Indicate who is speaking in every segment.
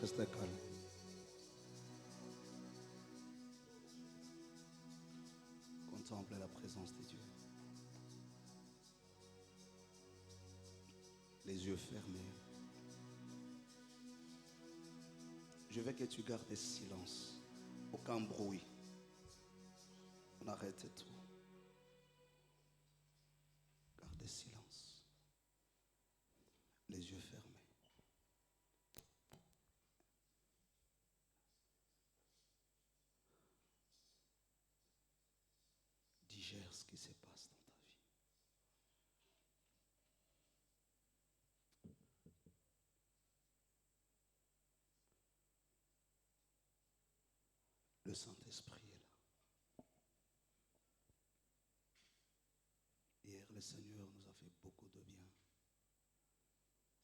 Speaker 1: Restez calme. Contemplez la présence de Dieu. Les yeux fermés. Je veux que tu gardes silence. Aucun bruit. On arrête tout. Gardez silence. Les yeux fermés. Digère ce qui se passe dans ta vie. Le Saint-Esprit est là. Hier, le Seigneur nous a fait beaucoup de bien.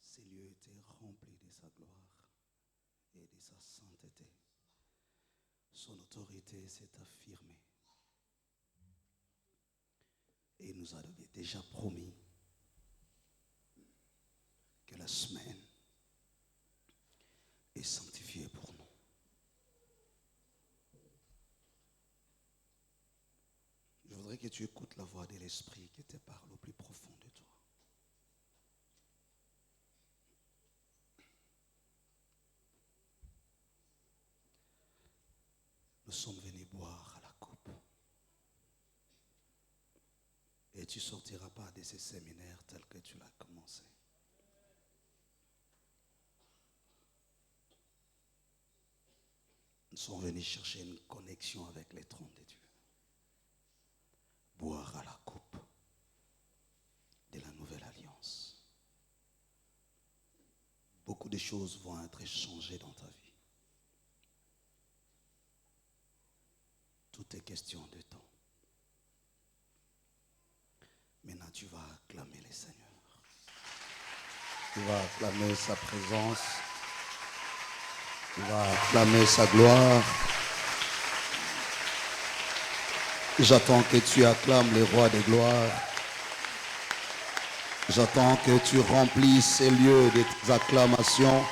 Speaker 1: Ces lieux étaient remplis de sa gloire et de sa sainteté. Son autorité s'est affirmée. Et il nous a déjà promis que la semaine est sanctifiée pour nous. Je voudrais que tu écoutes la voix de l'Esprit qui te parle au plus profond de toi. Nous sommes venus boire à la coupe. Et tu ne sortiras pas de ces séminaires tels que tu l'as commencé. Nous sommes venus chercher une connexion avec les trônes de Dieu. Boire à la coupe de la nouvelle alliance. Beaucoup de choses vont être changées dans ta vie. Tout est question de temps. Maintenant, tu vas acclamer le Seigneur. Tu vas acclamer sa présence. Tu vas acclamer sa gloire. J'attends que tu acclames le roi des gloires. J'attends que tu remplisses ces lieux de tes acclamations.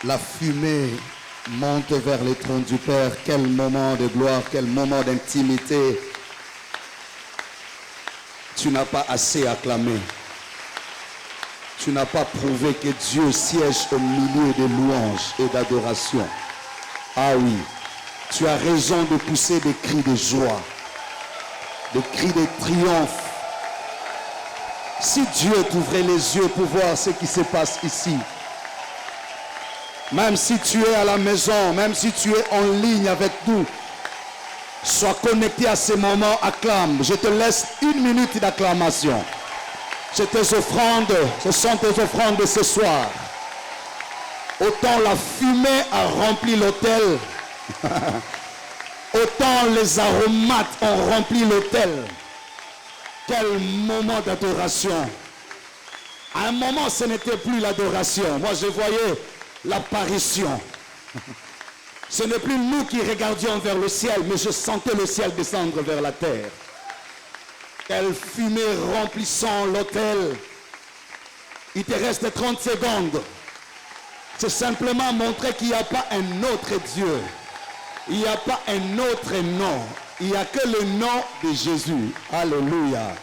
Speaker 1: La fumée monte vers les trônes du Père. Quel moment de gloire, quel moment d'intimité. Tu n'as pas assez acclamé. Tu n'as pas prouvé que Dieu siège au milieu des louanges et d'adoration. Ah oui, tu as raison de pousser des cris de joie, des cris de triomphe. Si Dieu t'ouvrait les yeux pour voir ce qui se passe ici, même si tu es à la maison, même si tu es en ligne avec nous, sois connecté à ces moments, acclame. Je te laisse 1 minute d'acclamation. C'est tes offrandes, ce sont tes offrandes de ce soir. Autant la fumée a rempli l'autel, autant les aromates ont rempli l'autel. Quel moment d'adoration. À un moment, ce n'était plus l'adoration. Moi, je voyais l'apparition. Ce n'est plus nous qui regardions vers le ciel, mais je sentais le ciel descendre vers la terre. Quelle fumée remplissant l'autel. Il te reste 30 secondes. C'est simplement montrer qu'il n'y a pas un autre Dieu. Il n'y a pas un autre nom. Il n'y a que le nom de Jésus. Alléluia.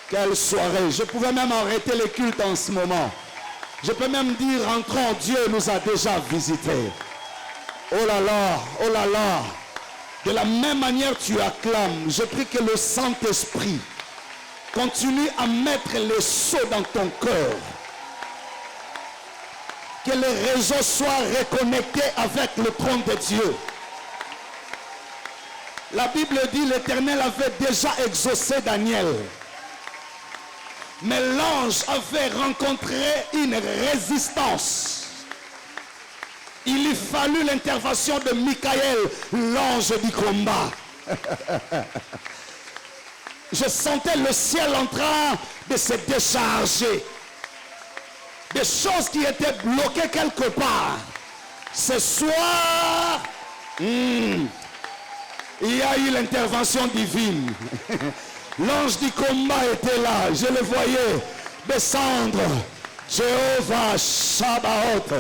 Speaker 1: Quelle soirée. Je pouvais même arrêter le culte en ce moment. Je peux même dire, entrons, Dieu nous a déjà visités. Oh là là, oh là là. De la même manière tu acclames. Je prie que le Saint-Esprit continue à mettre les sceaux dans ton cœur. Que les réseaux soient reconnectés avec le trône de Dieu. La Bible dit l'Éternel avait déjà exaucé Daniel. Mais l'ange avait rencontré une résistance. Il lui fallut l'intervention de Michael, l'ange du combat. Je sentais le ciel en train de se décharger. Des choses qui étaient bloquées quelque part. Ce soir, il y a eu l'intervention divine. L'ange du combat était là. Je le voyais descendre Jéhovah Sabaoth.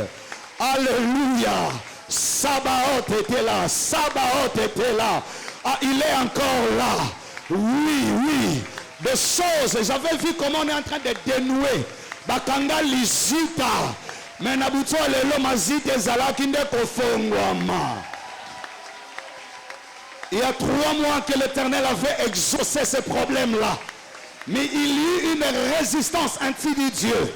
Speaker 1: Alléluia. Sabaoth était là. Sabaoth était là. Ah, il est encore là. Oui, oui. Des choses. J'avais vu comment on est en train de dénouer. Bakanga Lizita. Mais Nabuto Lelo Mazite Zalakinde Kofongwama. Il y a 3 mois que l'Éternel avait exaucé ces problèmes-là. Mais il y eut une résistance anti-Dieu.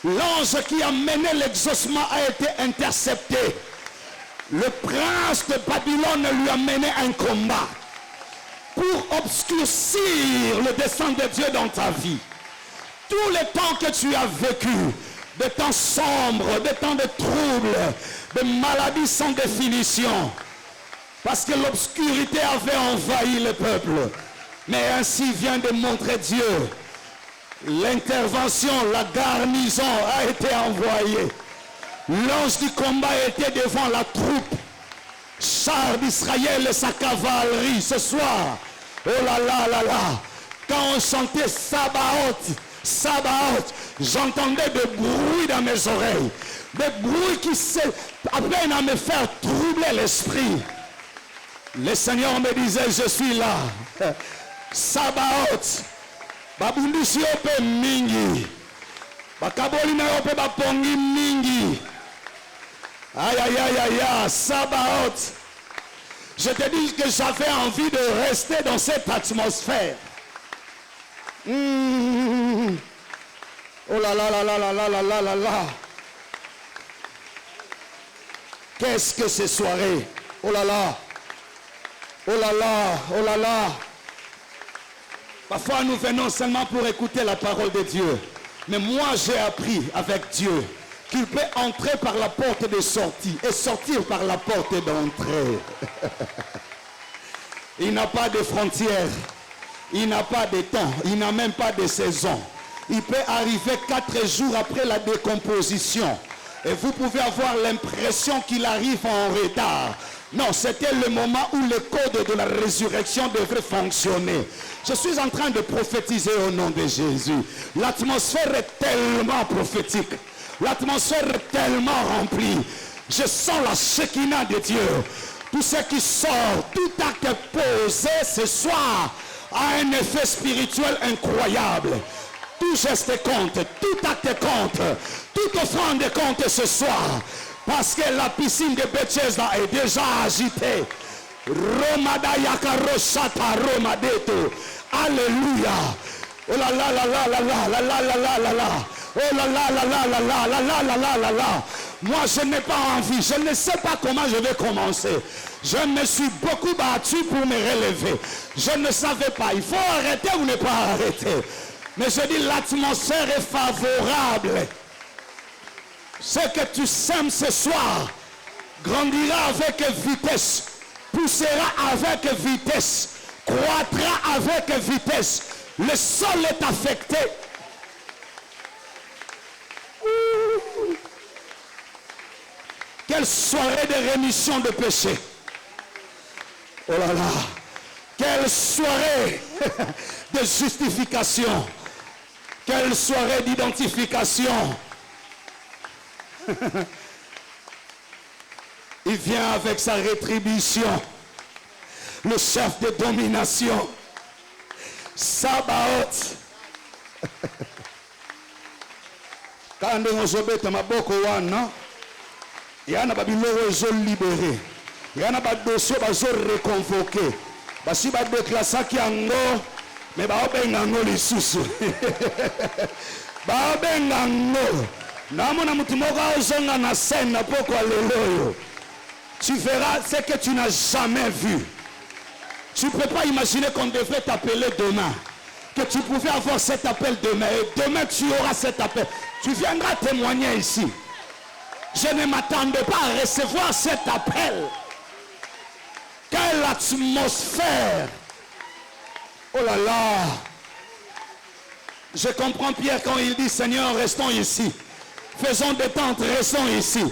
Speaker 1: L'ange qui a mené l'exaucement a été intercepté. Le prince de Babylone lui a mené un combat pour obscurcir le dessein de Dieu dans ta vie. Tous les temps que tu as vécu, des temps sombres, des temps de troubles, de maladies sans définition, parce que l'obscurité avait envahi le peuple. Mais ainsi vient de montrer Dieu. L'intervention, la garnison a été envoyée. L'ange du combat était devant la troupe. Char d'Israël et sa cavalerie ce soir. Oh là là là là. Quand on chantait Sabaoth, Sabaoth, j'entendais des bruits dans mes oreilles. Des bruits qui à peine à me faire troubler l'esprit. Le Seigneur me disait, je suis là. Sabaoth. Babundisi ope mingi. Bakaboli na ope bapongi mingi. Aïe aïe aïe aïe aïe. Sabaoth. Je te dis que j'avais envie de rester dans cette atmosphère. Oh là là là là là là là là là là. Qu'est-ce que ces soirées? Oh là là. Oh là là, oh là là. Parfois nous venons seulement pour écouter la parole de Dieu. Mais moi j'ai appris avec Dieu qu'il peut entrer par la porte de sortie et sortir par la porte d'entrée. Il n'a pas de frontières. Il n'a pas de temps. Il n'a même pas de saison. Il peut arriver 4 jours après la décomposition. Et vous pouvez avoir l'impression qu'il arrive en retard. Non, c'était le moment où le code de la résurrection devrait fonctionner. Je suis en train de prophétiser au nom de Jésus. L'atmosphère est tellement prophétique. L'atmosphère est tellement remplie. Je sens la Shekinah de Dieu. Tout ce qui sort, tout acte posé ce soir a un effet spirituel incroyable. Tout geste compte, tout acte compte, toute offrande compte ce soir. Parce que la piscine de Bethesda est déjà agitée. Alléluia. Oh là là là là là là là là là là là là. Oh là là là là là là là là là là là là. Moi je n'ai pas envie. Je ne sais pas comment je vais commencer. Je me suis beaucoup battu pour me relever. Je ne savais pas. Il faut arrêter ou ne pas arrêter. Mais je dis l'atmosphère est favorable. Ce que tu sèmes ce soir grandira avec vitesse, poussera avec vitesse, croîtra avec vitesse. Le sol est affecté. Quelle soirée de rémission de péché. Oh là là. Quelle soirée de justification. Quelle soirée d'identification. Il vient avec sa rétribution. Le chef de domination. Sabaoth. Quand on se met à ma boko wana, il y a un babiloko qui sont libérés. Il y a un dossier qui sont reconvoqués. Basi ba déclassé qui ango, mais ba obengango lisusu. Ba obengango. Namona mutimoka ozonga na scène na poko aleloyo. Tu verras ce que tu n'as jamais vu. Tu ne peux pas imaginer qu'on devrait t'appeler demain. Que tu pouvais avoir cet appel demain. Et demain tu auras cet appel. Tu viendras témoigner ici. Je ne m'attendais pas à recevoir cet appel. Quelle atmosphère. Oh là là. Je comprends Pierre quand il dit Seigneur, restons ici. Faisons détente, restons ici.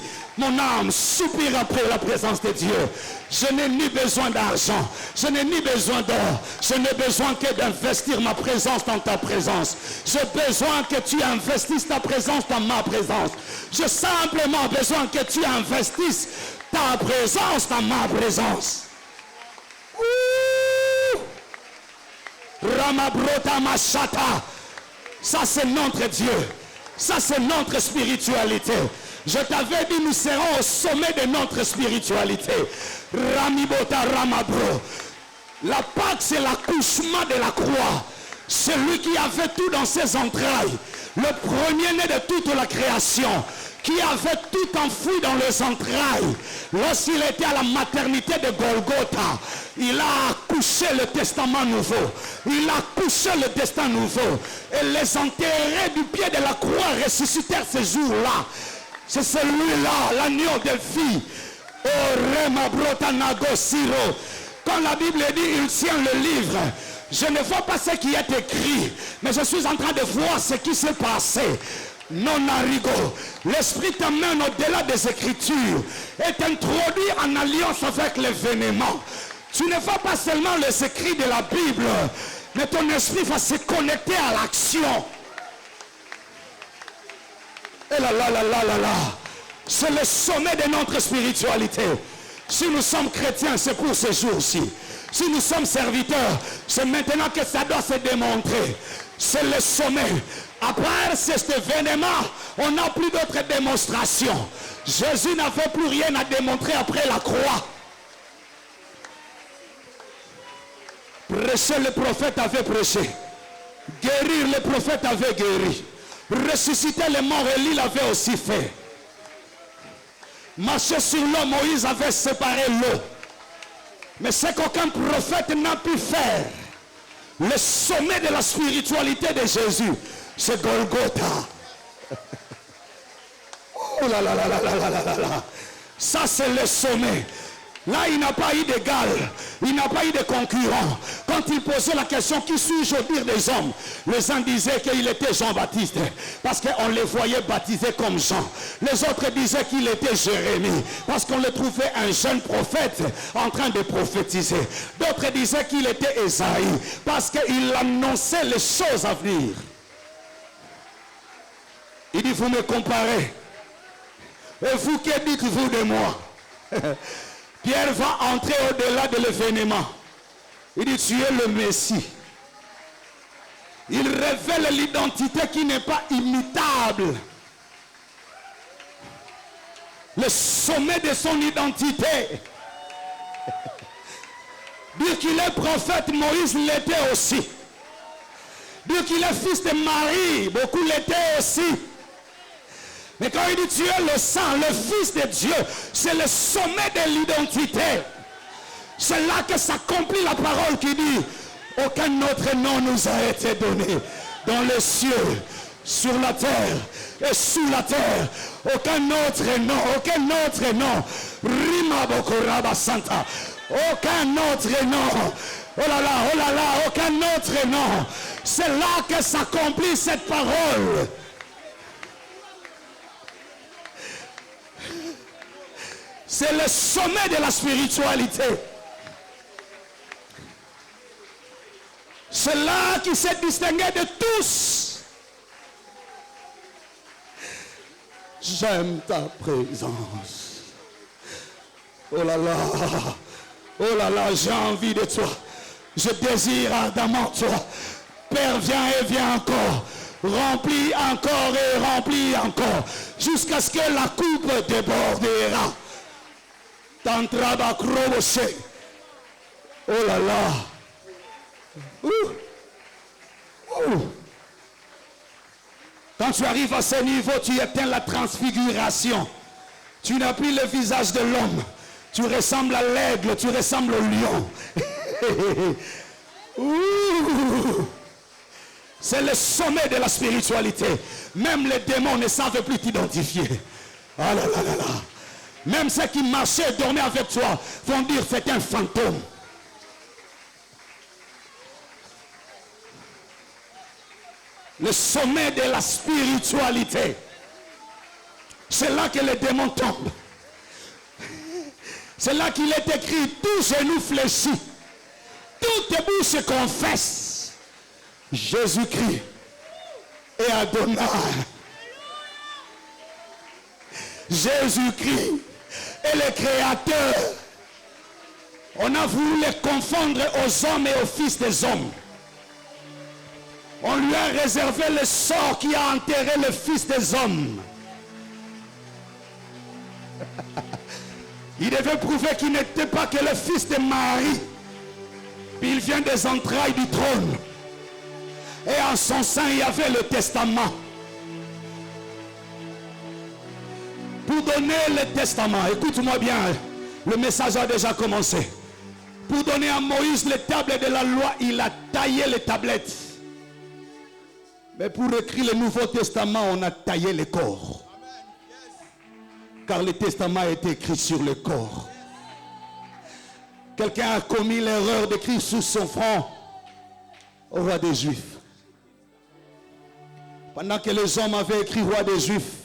Speaker 1: Mon âme soupire après la présence de Dieu. Je n'ai ni besoin d'argent, je n'ai ni besoin d'or, je n'ai besoin que d'investir ma présence dans ta présence. J'ai besoin que tu investisses ta présence dans ma présence. J'ai simplement besoin que tu investisses ta présence dans ma présence. Ramabrota Machata. Ça c'est notre Dieu. Ça c'est notre spiritualité. Je t'avais dit, nous serons au sommet de notre spiritualité. Ramibota Ramabro. La Pâque, c'est l'accouchement de la croix. Celui qui avait tout dans ses entrailles. Le premier-né de toute la création. Qui avait tout enfoui dans les entrailles. Lorsqu'il était à la maternité de Golgotha, il a accouché le testament nouveau. Il a accouché le destin nouveau. Et les enterrés du pied de la croix ressuscitèrent ce jour-là. C'est celui-là, l'agneau de vie. Oh, Rema Brotanago Siro. Quand la Bible dit, il tient le livre. Je ne vois pas ce qui est écrit, mais je suis en train de voir ce qui s'est passé. Non arigo. L'esprit t'amène au-delà des Écritures et t'introduit en alliance avec l'événement. Tu ne vois pas seulement les écrits de la Bible, mais ton esprit va se connecter à l'action. Et là là là là là là. C'est le sommet de notre spiritualité. Si nous sommes chrétiens, c'est pour ce jour-ci. Si nous sommes serviteurs, c'est maintenant que ça doit se démontrer. C'est le sommet. Après cet événement, on n'a plus d'autres démonstrations. Jésus n'avait plus rien à démontrer après la croix. Prêcher, le prophète avait prêché. Guérir, le prophète avait guéri. Ressusciter les morts, Élie l'avait aussi fait. Marcher sur l'eau, Moïse avait séparé l'eau. Mais ce qu'aucun prophète n'a pu faire, le sommet de la spiritualité de Jésus, c'est Golgotha. Oh là là là là là là là là. Ça c'est le sommet. Là il n'a pas eu d'égal, il n'a pas eu de concurrent. Quand il posait la question, qui suis-je au dire des hommes, les uns disaient qu'il était Jean-Baptiste, parce qu'on les voyait baptisés comme Jean. Les autres disaient qu'il était Jérémie, parce qu'on le trouvait un jeune prophète en train de prophétiser. D'autres disaient qu'il était Ésaïe, parce qu'il annonçait les choses à venir. Il dit, vous me comparez, et vous, que dites-vous de moi? Pierre va entrer au-delà de l'événement. Il dit, tu es le Messie. Il révèle l'identité qui n'est pas imitable. Le sommet de son identité. Dire qu'il est prophète, Moïse l'était aussi. Dire qu'il est fils de Marie, beaucoup l'étaient aussi. Mais quand il dit tu es le sang, le Fils de Dieu, c'est le sommet de l'identité. C'est là que s'accomplit la parole qui dit aucun autre nom nous a été donné dans les cieux, sur la terre et sous la terre. Aucun autre nom. Rima Bokoraba Santa. Aucun autre nom. Oh là là, aucun autre nom. C'est là que s'accomplit cette parole. C'est le sommet de la spiritualité. C'est là qu'il s'est distingué de tous. J'aime ta présence. Oh là là, j'ai envie de toi. Je désire ardemment toi. Père, viens et viens encore. Remplis encore et remplis encore. Jusqu'à ce que la coupe débordera. Oh là là. Quand tu arrives à ce niveau, tu éteins la transfiguration. Tu n'as plus le visage de l'homme. Tu ressembles à l'aigle, tu ressembles au lion. C'est le sommet de la spiritualité. Même les démons ne savent plus t'identifier. Ah là là là là. Même ceux qui marchaient et dormaient avec toi vont dire c'est un fantôme. Le sommet de la spiritualité. C'est là que les démons tombent. C'est là qu'il est écrit, tout genou fléchit, toutes les bouches confessent Jésus-Christ et Adonai. Jésus-Christ est le Créateur. On a voulu les confondre aux hommes et aux fils des hommes. On lui a réservé le sort qui a enterré le fils des hommes. Il devait prouver qu'il n'était pas que le fils de Marie. Puis il vient des entrailles du trône. Et en son sein, il y avait le testament. Pour donner le testament, écoute-moi bien, le message a déjà commencé. Pour donner à Moïse les tables de la loi, il a taillé les tablettes. Mais pour écrire le Nouveau Testament, on a taillé le corps. Car le testament a été écrit sur le corps. Quelqu'un a commis l'erreur d'écrire sous son front au roi des Juifs. Pendant que les hommes avaient écrit roi des Juifs,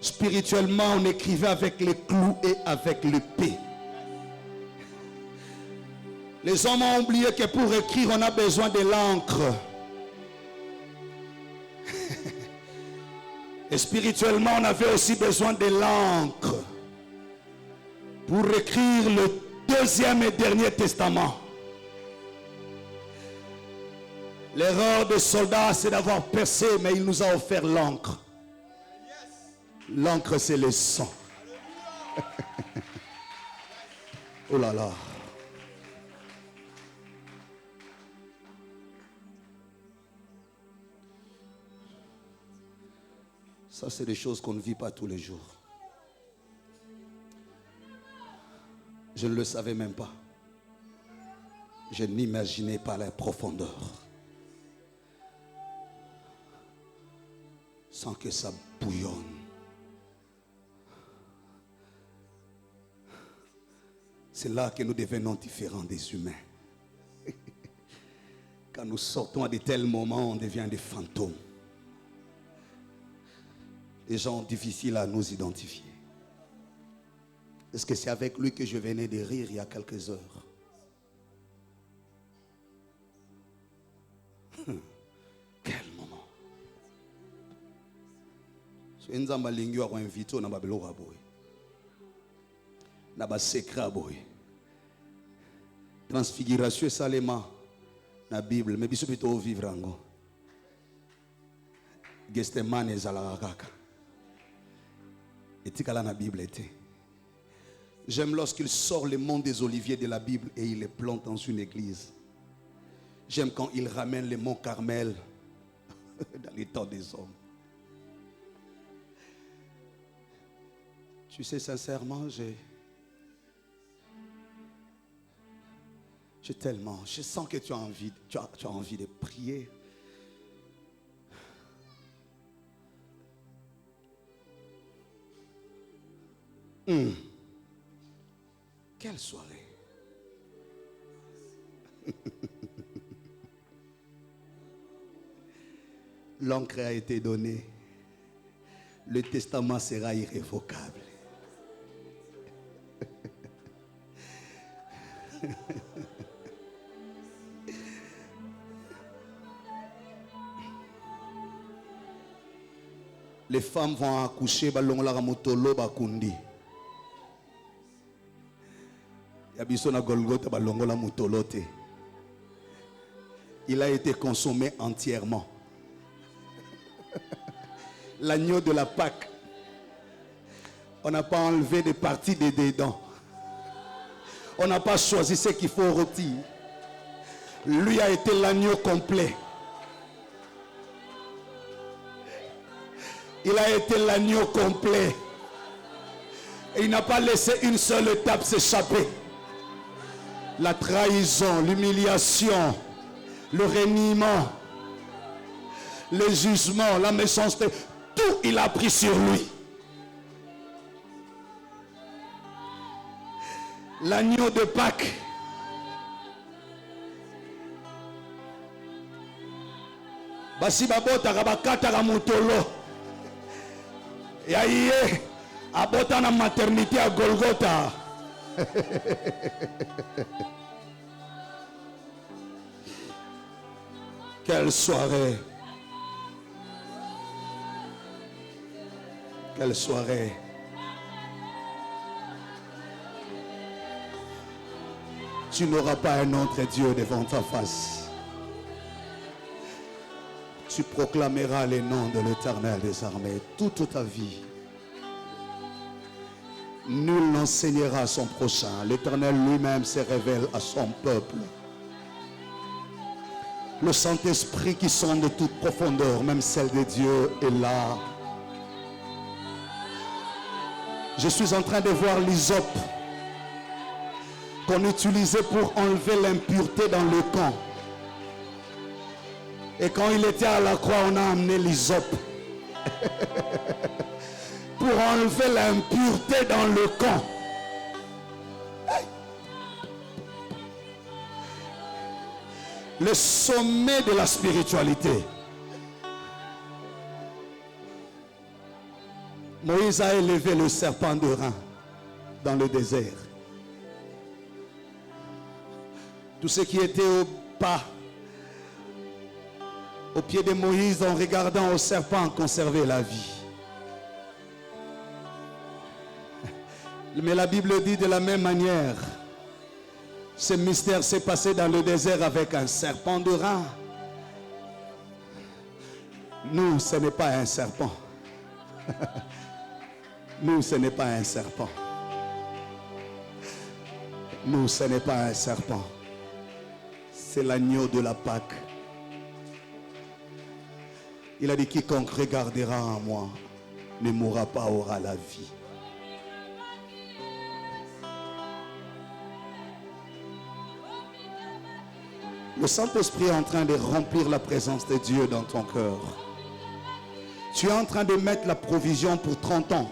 Speaker 1: spirituellement on écrivait avec les clous et avec l'épée. Les hommes ont oublié que pour écrire on a besoin de l'encre. Et spirituellement on avait aussi besoin de l'encre pour écrire le deuxième et dernier testament. L'erreur des soldats, c'est d'avoir percé, mais il nous a offert l'encre. L'encre, c'est le sang. Oh là là. Ça, c'est des choses qu'on ne vit pas tous les jours. Je ne le savais même pas. Je n'imaginais pas la profondeur. Sans que ça bouillonne. C'est là que nous devenons différents des humains. Quand nous sortons à de tels moments, on devient des fantômes. Des gens difficiles à nous identifier. Est-ce que c'est avec lui que je venais de rire il y a quelques heures? Quel moment. Si nous avons invité, on a transfiguration salema na Bible mais biso bito vivre ango Gestemane ezalaka kaka etikala na Bible était. J'aime lorsqu'il sort le mont des oliviers de la Bible et il les plante dans une église. J'aime quand il ramène le mont Carmel dans les temps des hommes. Tu sais, sincèrement, je sens que tu as envie de prier. Quelle soirée. L'encre a été donnée. Le testament sera irrévocable. Les femmes vont accoucher balongola motolo bakundi. Yabiso na Golgotha balongola motolote. Il a été consommé entièrement. L'agneau de la Pâque. On n'a pas enlevé des parties des dents. On n'a pas choisi ce qu'il faut rôtir. Lui a été l'agneau complet. Il a été l'agneau complet. Et il n'a pas laissé une seule étape s'échapper. La trahison, l'humiliation, le reniement, le jugement, la méchanceté, tout il a pris sur lui. L'agneau de Pâques. Basi babota rabakata ramutolo. Ya iye abota na maternité à Golgotha. Quelle soirée. Quelle soirée. Tu n'auras pas un autre Dieu devant ta face. Tu proclameras les noms de l'Éternel des armées toute ta vie. Nul n'enseignera à son prochain. L'Éternel lui-même se révèle à son peuple. Le Saint-Esprit qui sonde de toute profondeur, même celle de Dieu, est là. Je suis en train de voir l'hysope qu'on utilisait pour enlever l'impureté dans le camp. Et quand il était à la croix, on a amené l'hysope pour enlever l'impureté dans le camp. Le sommet de la spiritualité. Moïse a élevé le serpent de rein dans le désert. Tous ceux qui étaient au pas, au pied de Moïse, en regardant au serpent, conservaient la vie. Mais la Bible dit de la même manière, ce mystère s'est passé dans le désert avec un serpent de rein. Nous, ce n'est pas un serpent. Nous, ce n'est pas un serpent. Nous, ce n'est pas un serpent. C'est l'agneau de la Pâque. Il a dit, quiconque regardera en moi ne mourra pas, aura la vie. Le Saint-Esprit est en train de remplir la présence de Dieu dans ton cœur. Tu es en train de mettre la provision pour 30 ans.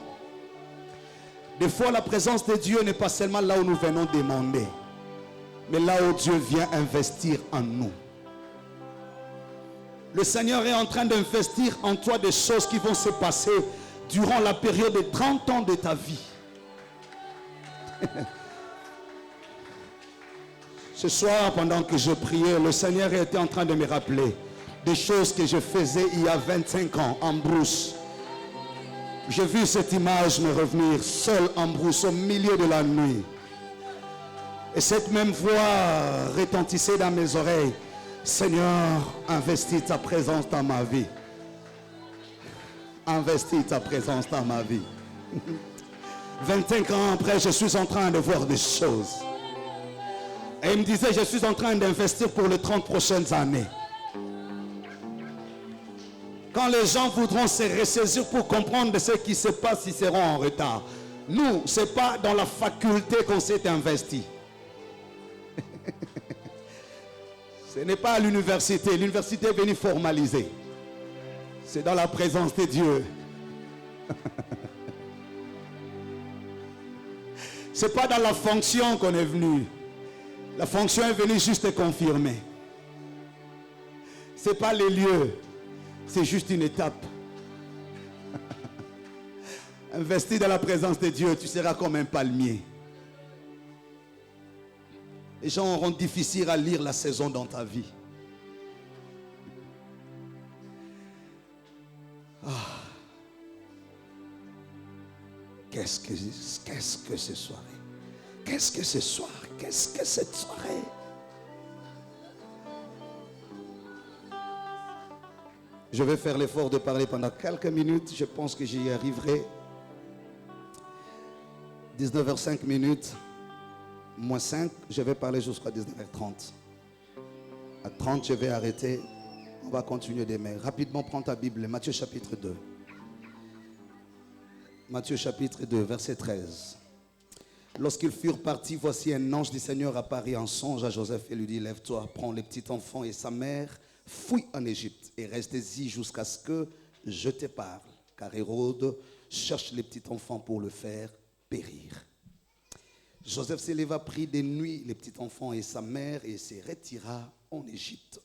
Speaker 1: Des fois, la présence de Dieu n'est pas seulement là où nous venons demander, mais là où Dieu vient investir en nous. Le Seigneur est en train d'investir en toi des choses qui vont se passer durant la période de 30 ans de ta vie. Ce soir, pendant que je priais, le Seigneur était en train de me rappeler des choses que je faisais il y a 25 ans en brousse. J'ai vu cette image me revenir seul en brousse au milieu de la nuit. Et cette même voix retentissait dans mes oreilles. Seigneur, investis ta présence dans ma vie. Investis ta présence dans ma vie. 25 ans après, je suis en train de voir des choses. Et il me disait, je suis en train d'investir pour les 30 prochaines années. Quand les gens voudront se ressaisir pour comprendre de ce qui se passe, ils seront en retard. Nous, ce n'est pas dans la faculté qu'on s'est investi. Ce n'est pas à l'université. L'université est venue formaliser. C'est dans la présence de Dieu. Ce n'est pas dans la fonction qu'on est venu. La fonction est venue juste confirmer. Ce n'est pas les lieux. C'est juste une étape. Investi dans la présence de Dieu, tu seras comme un palmier. Les gens auront difficile à lire la saison dans ta vie. Ah. Qu'est-ce que ce soirée? Qu'est-ce que ce soir? Qu'est-ce que cette soirée? Je vais faire l'effort de parler pendant quelques minutes. Je pense que j'y arriverai. 19h05 minutes, moins 5, je vais parler jusqu'à 19h30. À 30, je vais arrêter. On va continuer demain. Rapidement, prends ta Bible, Matthieu chapitre 2. Matthieu chapitre 2, verset 13. Lorsqu'ils furent partis, voici un ange du Seigneur apparut en songe à Joseph et lui dit, lève-toi, prends le petit enfant et sa mère, fuis en Égypte et restez-y jusqu'à ce que je te parle. Car Hérode cherche les petits enfants pour le faire périr. Joseph s'éleva, prit de nuit les petits enfants et sa mère et se retira en Égypte.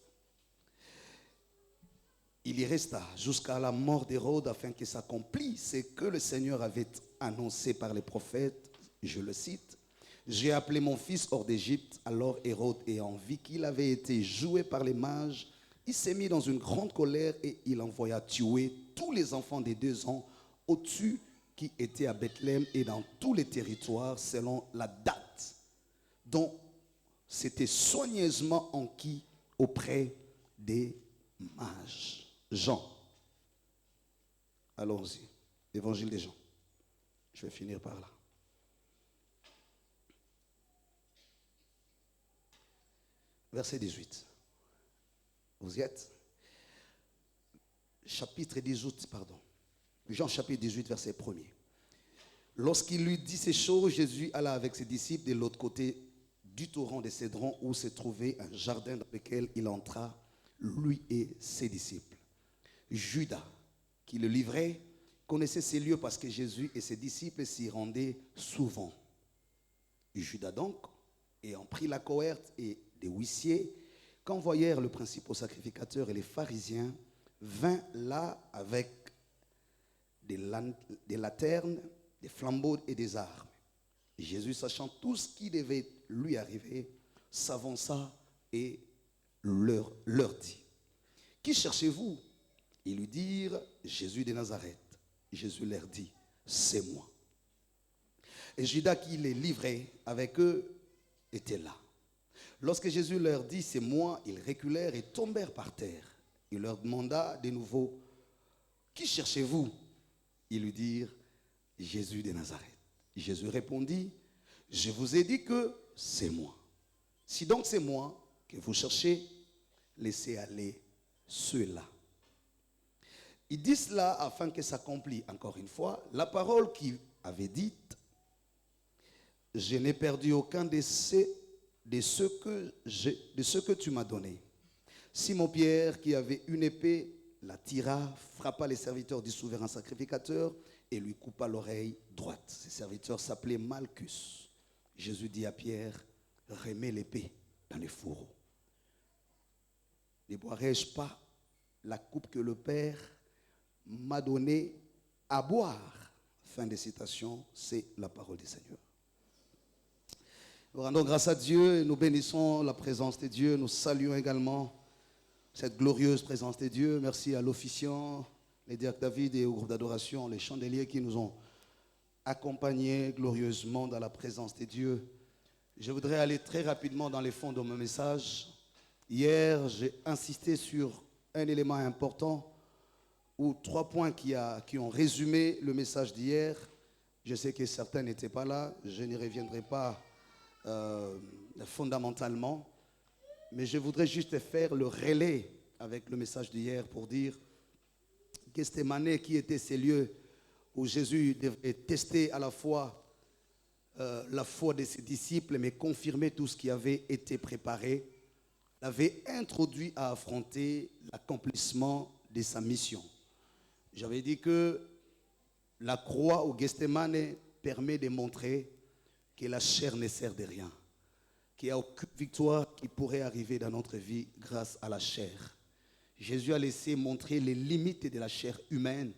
Speaker 1: Il y resta jusqu'à la mort d'Hérode afin que s'accomplisse ce que le Seigneur avait annoncé par les prophètes. Je le cite.
Speaker 2: J'ai appelé mon fils hors d'Égypte. Alors Hérode, ayant vu qu'il avait été joué par les mages, il s'est mis dans une grande colère et il envoya tuer tous les enfants des 2 ans au-dessus qui étaient à Bethléem et dans tous les territoires selon la date dont c'était soigneusement enquis auprès des mages. Jean. Allons-y. Évangile des Jean. Je vais finir par là. Verset 18. Vous y êtes? Chapitre 18, pardon. Jean chapitre 18, verset 1er. Lorsqu'il lui dit ces choses, Jésus alla avec ses disciples de l'autre côté du torrent de Cédron où se trouvait un jardin dans lequel il entra, lui et ses disciples. Judas, qui le livrait, connaissait ces lieux parce que Jésus et ses disciples s'y rendaient souvent. Judas donc, ayant pris la cohorte et des huissiers, qu'envoyèrent le principal sacrificateur et les pharisiens, vint là avec des lanternes, des flambeaux et des armes. Jésus, sachant tout ce qui devait lui arriver, s'avança et leur dit, « Qui cherchez-vous » Ils lui dirent, « Jésus de Nazareth. » Jésus leur dit, « C'est moi. » Et Judas qui les livrait avec eux était là. Lorsque Jésus leur dit, « C'est moi », ils reculèrent et tombèrent par terre. Il leur demanda de nouveau, « Qui cherchez-vous » Ils lui dirent, « Jésus de Nazareth. » Jésus répondit, « Je vous ai dit que c'est moi. Si donc c'est moi que vous cherchez, laissez aller ceux-là. » Il dit cela afin que s'accomplisse encore une fois la parole qu'il avait dite, « Je n'ai perdu aucun de ceux que tu m'as donné. » Simon-Pierre, qui avait une épée, la tira, frappa les serviteurs du souverain sacrificateur et lui coupa l'oreille droite. Ces serviteurs s'appelaient Malchus. Jésus dit à Pierre, « Remets l'épée dans les fourreaux. Ne boirai-je pas la coupe que le Père m'a donnée à boire ?» Fin de citation, c'est la parole du Seigneur. Nous rendons grâce à Dieu et nous bénissons la présence de Dieu. Nous saluons également cette glorieuse présence de Dieu. Merci à l'officiant, les diacres David et au groupe d'adoration, les chandeliers qui nous ont accompagnés glorieusement dans la présence de Dieu. Je voudrais aller très rapidement dans les fonds de mon message. Hier, j'ai insisté sur un élément important ou 3 points qui ont résumé le message d'hier. Je sais que certains n'étaient pas là, je n'y reviendrai pas fondamentalement, mais je voudrais juste faire le relais avec le message d'hier pour dire Gethsémani, qui étaient ces lieux où Jésus devait tester à la fois la foi de ses disciples, mais confirmer tout ce qui avait été préparé, l'avait introduit à affronter l'accomplissement de sa mission. J'avais dit que la croix au Gethsémani permet de montrer que la chair ne sert de rien, qu'il n'y a aucune victoire qui pourrait arriver dans notre vie grâce à la chair. Jésus a laissé montrer les limites de la chair humaine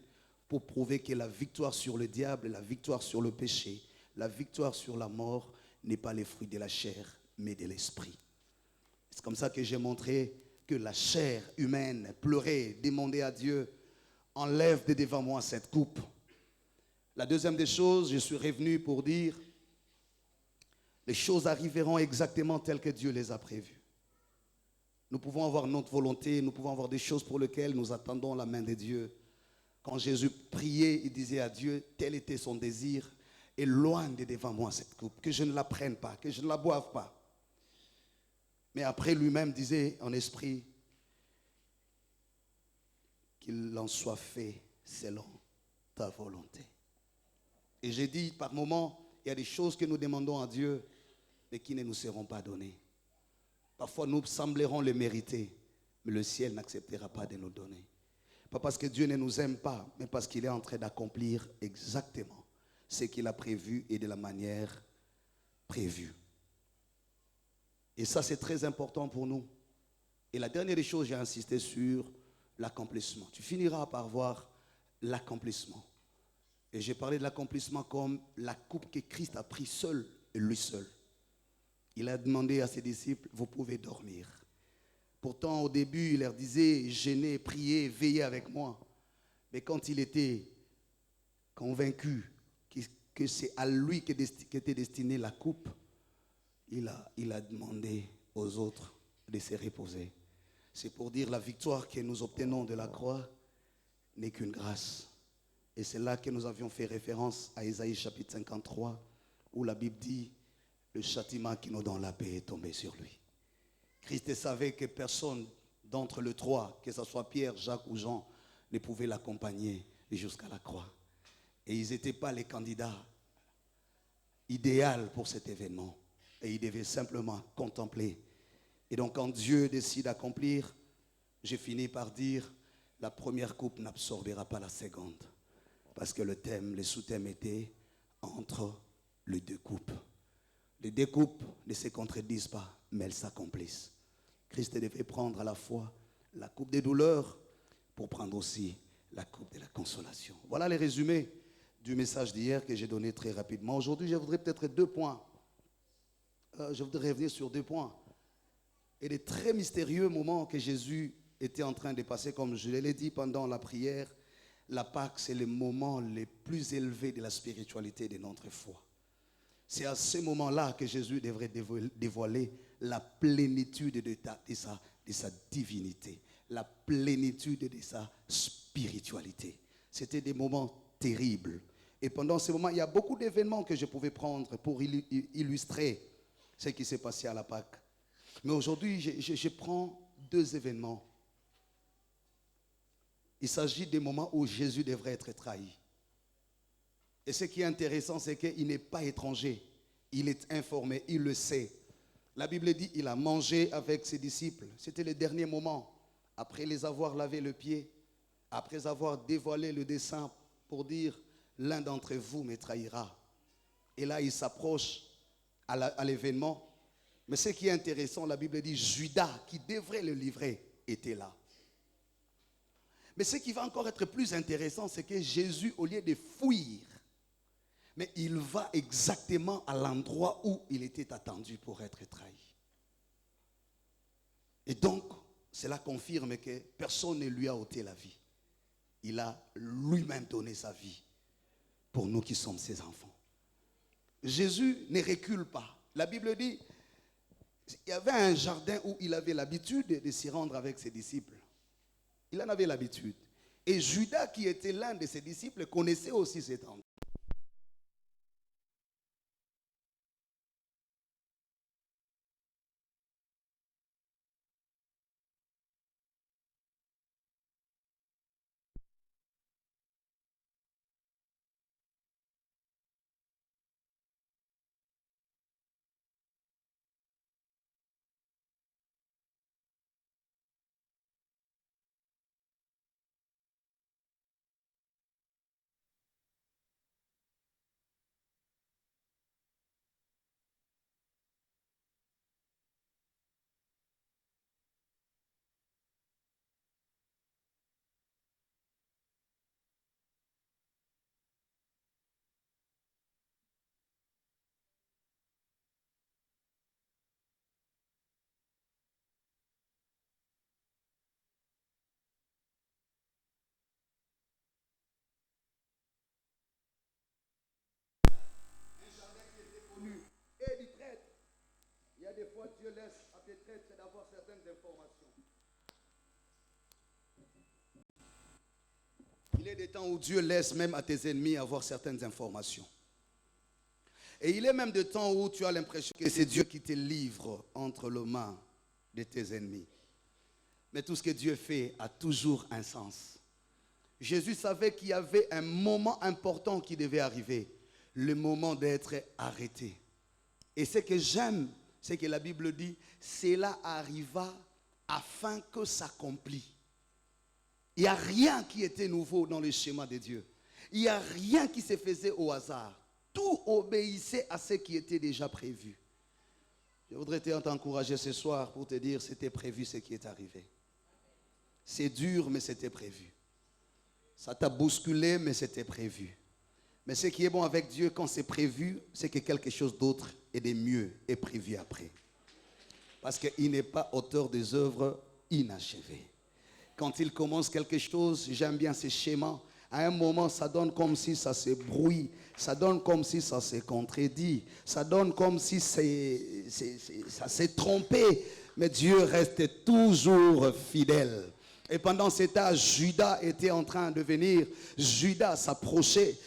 Speaker 2: pour prouver que la victoire sur le diable, la victoire sur le péché, la victoire sur la mort n'est pas les fruits de la chair, mais de l'esprit. C'est comme ça que j'ai montré que la chair humaine pleurait, demandait à Dieu, enlève de devant moi cette coupe. La deuxième des choses, je suis revenu pour dire, les choses arriveront exactement telles que Dieu les a prévues. Nous pouvons avoir notre volonté, nous pouvons avoir des choses pour lesquelles nous attendons la main de Dieu. Quand Jésus priait, il disait à Dieu, tel était son désir, éloigne de devant moi cette coupe, que je ne la prenne pas, que je ne la boive pas. Mais après lui-même disait en esprit, qu'il en soit fait selon ta volonté. Et j'ai dit, par moments, il y a des choses que nous demandons à Dieu, mais qui ne nous seront pas données. Parfois, nous semblerons les mériter, mais le ciel n'acceptera pas de nous donner. Pas parce que Dieu ne nous aime pas, mais parce qu'il est en train d'accomplir exactement ce qu'il a prévu et de la manière prévue. Et ça, c'est très important pour nous. Et la dernière des choses, j'ai insisté sur l'accomplissement. Tu finiras par voir l'accomplissement. Et j'ai parlé de l'accomplissement comme la coupe que Christ a pris seul lui seul. Il a demandé à ses disciples, vous pouvez dormir. Pourtant, au début, il leur disait, jeûnez, priez, veillez avec moi. Mais quand il était convaincu que c'est à lui qu'était destinée la coupe, il a demandé aux autres de se reposer. C'est pour dire la victoire que nous obtenons de la croix n'est qu'une grâce. Et c'est là que nous avions fait référence à Ésaïe chapitre 53, où la Bible dit, le châtiment qui nous donne la paix est tombé sur lui. Christ savait que personne d'entre les trois, que ce soit Pierre, Jacques ou Jean, ne pouvait l'accompagner jusqu'à la croix. Et ils n'étaient pas les candidats idéaux pour cet événement. Et ils devaient simplement contempler. Et donc quand Dieu décide d'accomplir, j'ai fini par dire, la première coupe n'absorbera pas la seconde. Parce que le sous-thème était entre les deux coupes. Les deux coupes ne se contredisent pas, mais elles s'accomplissent. Christ devait prendre à la fois la coupe des douleurs pour prendre aussi la coupe de la consolation. Voilà les résumés du message d'hier que j'ai donné très rapidement. Aujourd'hui, je voudrais peut-être deux points. Je voudrais revenir sur deux points. Et des très mystérieux moments que Jésus était en train de passer, comme je l'ai dit pendant la prière. La Pâque, c'est le moment le plus élevé de la spiritualité de notre foi. C'est à ce moment-là que Jésus devrait dévoiler la plénitude de sa divinité, la plénitude de sa spiritualité. C'était des moments terribles. Et pendant ces moments, il y a beaucoup d'événements que je pouvais prendre pour illustrer ce qui s'est passé à la Pâque. Mais aujourd'hui, je prends deux événements. Il s'agit des moments où Jésus devrait être trahi. Et ce qui est intéressant, c'est qu'il n'est pas étranger. Il est informé, il le sait. La Bible dit qu'il a mangé avec ses disciples. C'était le dernier moment. Après les avoir lavé le pied, après avoir dévoilé le dessein pour dire, l'un d'entre vous me trahira. Et là, il s'approche à l'événement. Mais ce qui est intéressant, la Bible dit, Judas, qui devrait le livrer, était là. Mais ce qui va encore être plus intéressant, c'est que Jésus, au lieu de fuir, mais il va exactement à l'endroit où il était attendu pour être trahi. Et donc, cela confirme que personne ne lui a ôté la vie. Il a lui-même donné sa vie pour nous qui sommes ses enfants. Jésus ne recule pas. La Bible dit, il y avait un jardin où il avait l'habitude de s'y rendre avec ses disciples. Il en avait l'habitude. Et Judas, qui était l'un de ses disciples, connaissait aussi cet endroit. Et du traître. Il y a des fois Dieu laisse à tes traîtres d'avoir certaines informations. Il est des temps où Dieu laisse même à tes ennemis avoir certaines informations. Et il est même des temps où tu as l'impression que c'est Dieu qui te livre entre les mains de tes ennemis. Mais tout ce que Dieu fait a toujours un sens. Jésus savait qu'il y avait un moment important qui devait arriver. Le moment d'être arrêté. Et ce que j'aime, c'est que la Bible dit, cela arriva afin que s'accomplisse. Il n'y a rien qui était nouveau dans le schéma de Dieu. Il n'y a rien qui se faisait au hasard. Tout obéissait à ce qui était déjà prévu. Je voudrais t'encourager ce soir pour te dire, c'était prévu ce qui est arrivé. C'est dur, mais c'était prévu. Ça t'a bousculé, mais c'était prévu. Mais ce qui est bon avec Dieu, quand c'est prévu, c'est que quelque chose d'autre et des mieux est prévu après. Parce qu'il n'est pas auteur des œuvres inachevées. Quand il commence quelque chose, j'aime bien ces schémas. À un moment, ça donne comme si ça se brouille. Ça donne comme si ça se contredit. Ça donne comme si ça s'est trompé. Mais Dieu reste toujours fidèle. Et pendant cet âge, Judas était en train de venir. Judas s'approchait.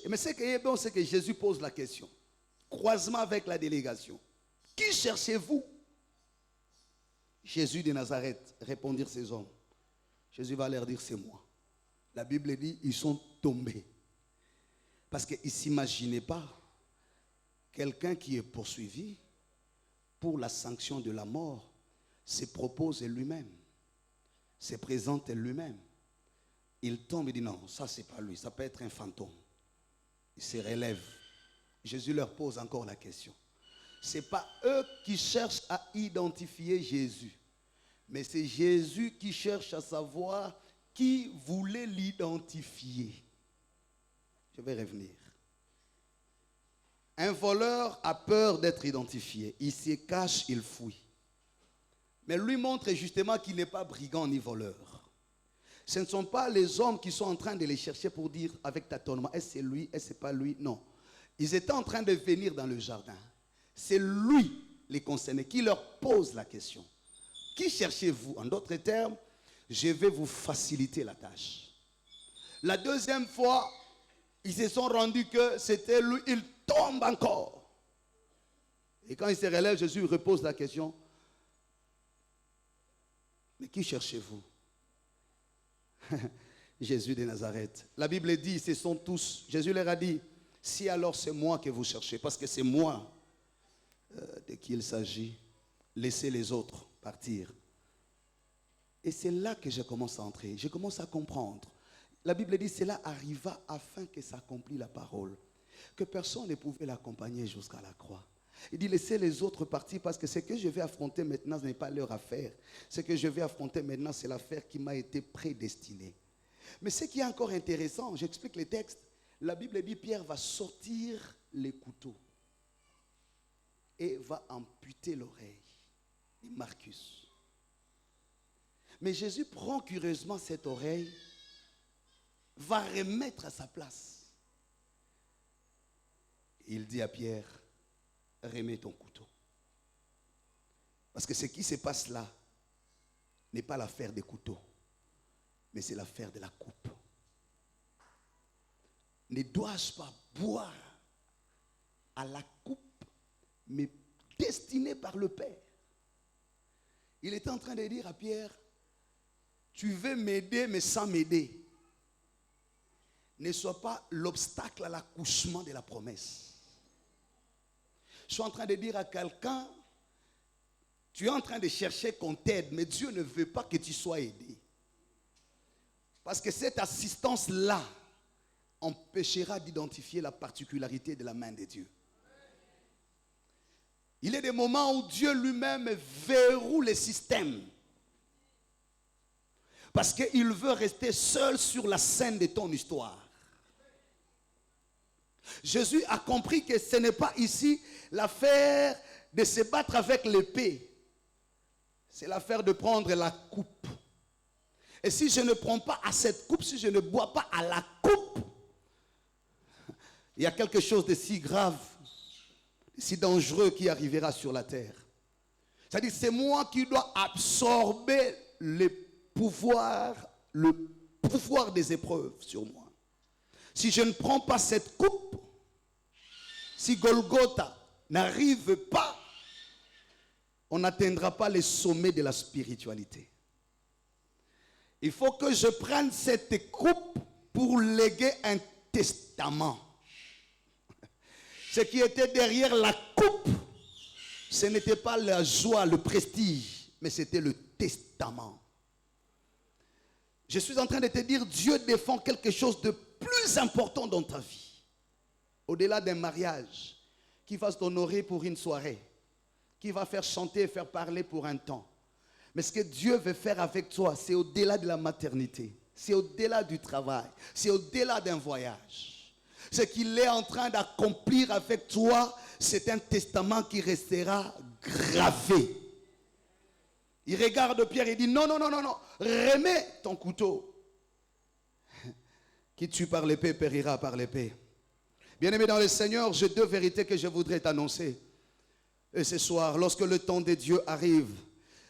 Speaker 2: Mais ce qui est bon, c'est que Jésus pose la question. Croisement avec la délégation. Qui cherchez-vous? Jésus de Nazareth, répondirent ces hommes. Jésus va leur dire, c'est moi. La Bible dit, ils sont tombés. Parce qu'ils ne s'imaginaient pas quelqu'un qui est poursuivi pour la sanction de la mort se propose lui-même, se présente lui-même. Il tombe et dit non, ça c'est pas lui, ça peut être un fantôme. Il se relève. Jésus leur pose encore la question. Ce n'est pas eux qui cherchent à identifier Jésus, mais c'est Jésus qui cherche à savoir qui voulait l'identifier. Je vais revenir. Un voleur a peur d'être identifié. Il se cache, il fuit. Mais lui montre justement qu'il n'est pas brigand ni voleur. Ce ne sont pas les hommes qui sont en train de les chercher pour dire avec tâtonnement, est-ce que c'est lui, est-ce que ce n'est pas lui? Non. Ils étaient en train de venir dans le jardin. C'est lui, les concernés, qui leur pose la question. Qui cherchez-vous? En d'autres termes, je vais vous faciliter la tâche. La deuxième fois, ils se sont rendus que c'était lui. Il tombe encore. Et quand il se relève, Jésus repose la question. Mais qui cherchez-vous? Jésus de Nazareth. La Bible dit, ce sont tous. Jésus leur a dit, si alors c'est moi que vous cherchez, parce que c'est moi de qui il s'agit, laissez les autres partir. Et c'est là que je commence à entrer. Je commence à comprendre. La Bible dit, cela arriva afin que s'accomplisse la parole. Que personne ne pouvait l'accompagner jusqu'à la croix. Il dit, laissez les autres partir parce que ce que je vais affronter maintenant, ce n'est pas leur affaire. Ce que je vais affronter maintenant, c'est l'affaire qui m'a été prédestinée. Mais ce qui est encore intéressant, j'explique les textes. La Bible dit, Pierre va sortir les couteaux et va amputer l'oreille de Marcus. Mais Jésus prend curieusement cette oreille, va remettre à sa place. Il dit à Pierre, remets ton couteau. Parce que ce qui se passe là n'est pas l'affaire des couteaux, mais c'est l'affaire de la coupe. Ne dois-je pas boire à la coupe, mais destinée par le Père? Il est en train de dire à Pierre, tu veux m'aider, mais sans m'aider. Ne sois pas l'obstacle à l'accouchement de la promesse. Je suis en train de dire à quelqu'un, tu es en train de chercher qu'on t'aide, mais Dieu ne veut pas que tu sois aidé. Parce que cette assistance-là empêchera d'identifier la particularité de la main de Dieu. Il y a des moments où Dieu lui-même verrouille le système. Parce qu'il veut rester seul sur la scène de ton histoire. Jésus a compris que ce n'est pas ici l'affaire de se battre avec l'épée. C'est l'affaire de prendre la coupe. Et si je ne prends pas à cette coupe, si je ne bois pas à la coupe, il y a quelque chose de si grave, si dangereux qui arrivera sur la terre. C'est-à-dire c'est moi qui dois absorber le pouvoir des épreuves sur moi. Si je ne prends pas cette coupe, si Golgotha n'arrive pas, on n'atteindra pas les sommets de la spiritualité. Il faut que je prenne cette coupe pour léguer un testament. Ce qui était derrière la coupe, ce n'était pas la joie, le prestige, mais c'était le testament. Je suis en train de te dire, Dieu défend quelque chose de plus important dans ta vie. Au-delà d'un mariage, qui va t'honorer pour une soirée, qui va faire chanter et faire parler pour un temps. Mais ce que Dieu veut faire avec toi, c'est au-delà de la maternité. C'est au-delà du travail. C'est au-delà d'un voyage. Ce qu'il est en train d'accomplir avec toi, c'est un testament qui restera gravé. Il regarde Pierre et dit, non, non, non, non, non, remets ton couteau. Qui tue par l'épée périra par l'épée. Bien-aimé dans le Seigneur, j'ai deux vérités que je voudrais t'annoncer. Et ce soir, lorsque le temps de Dieu arrive,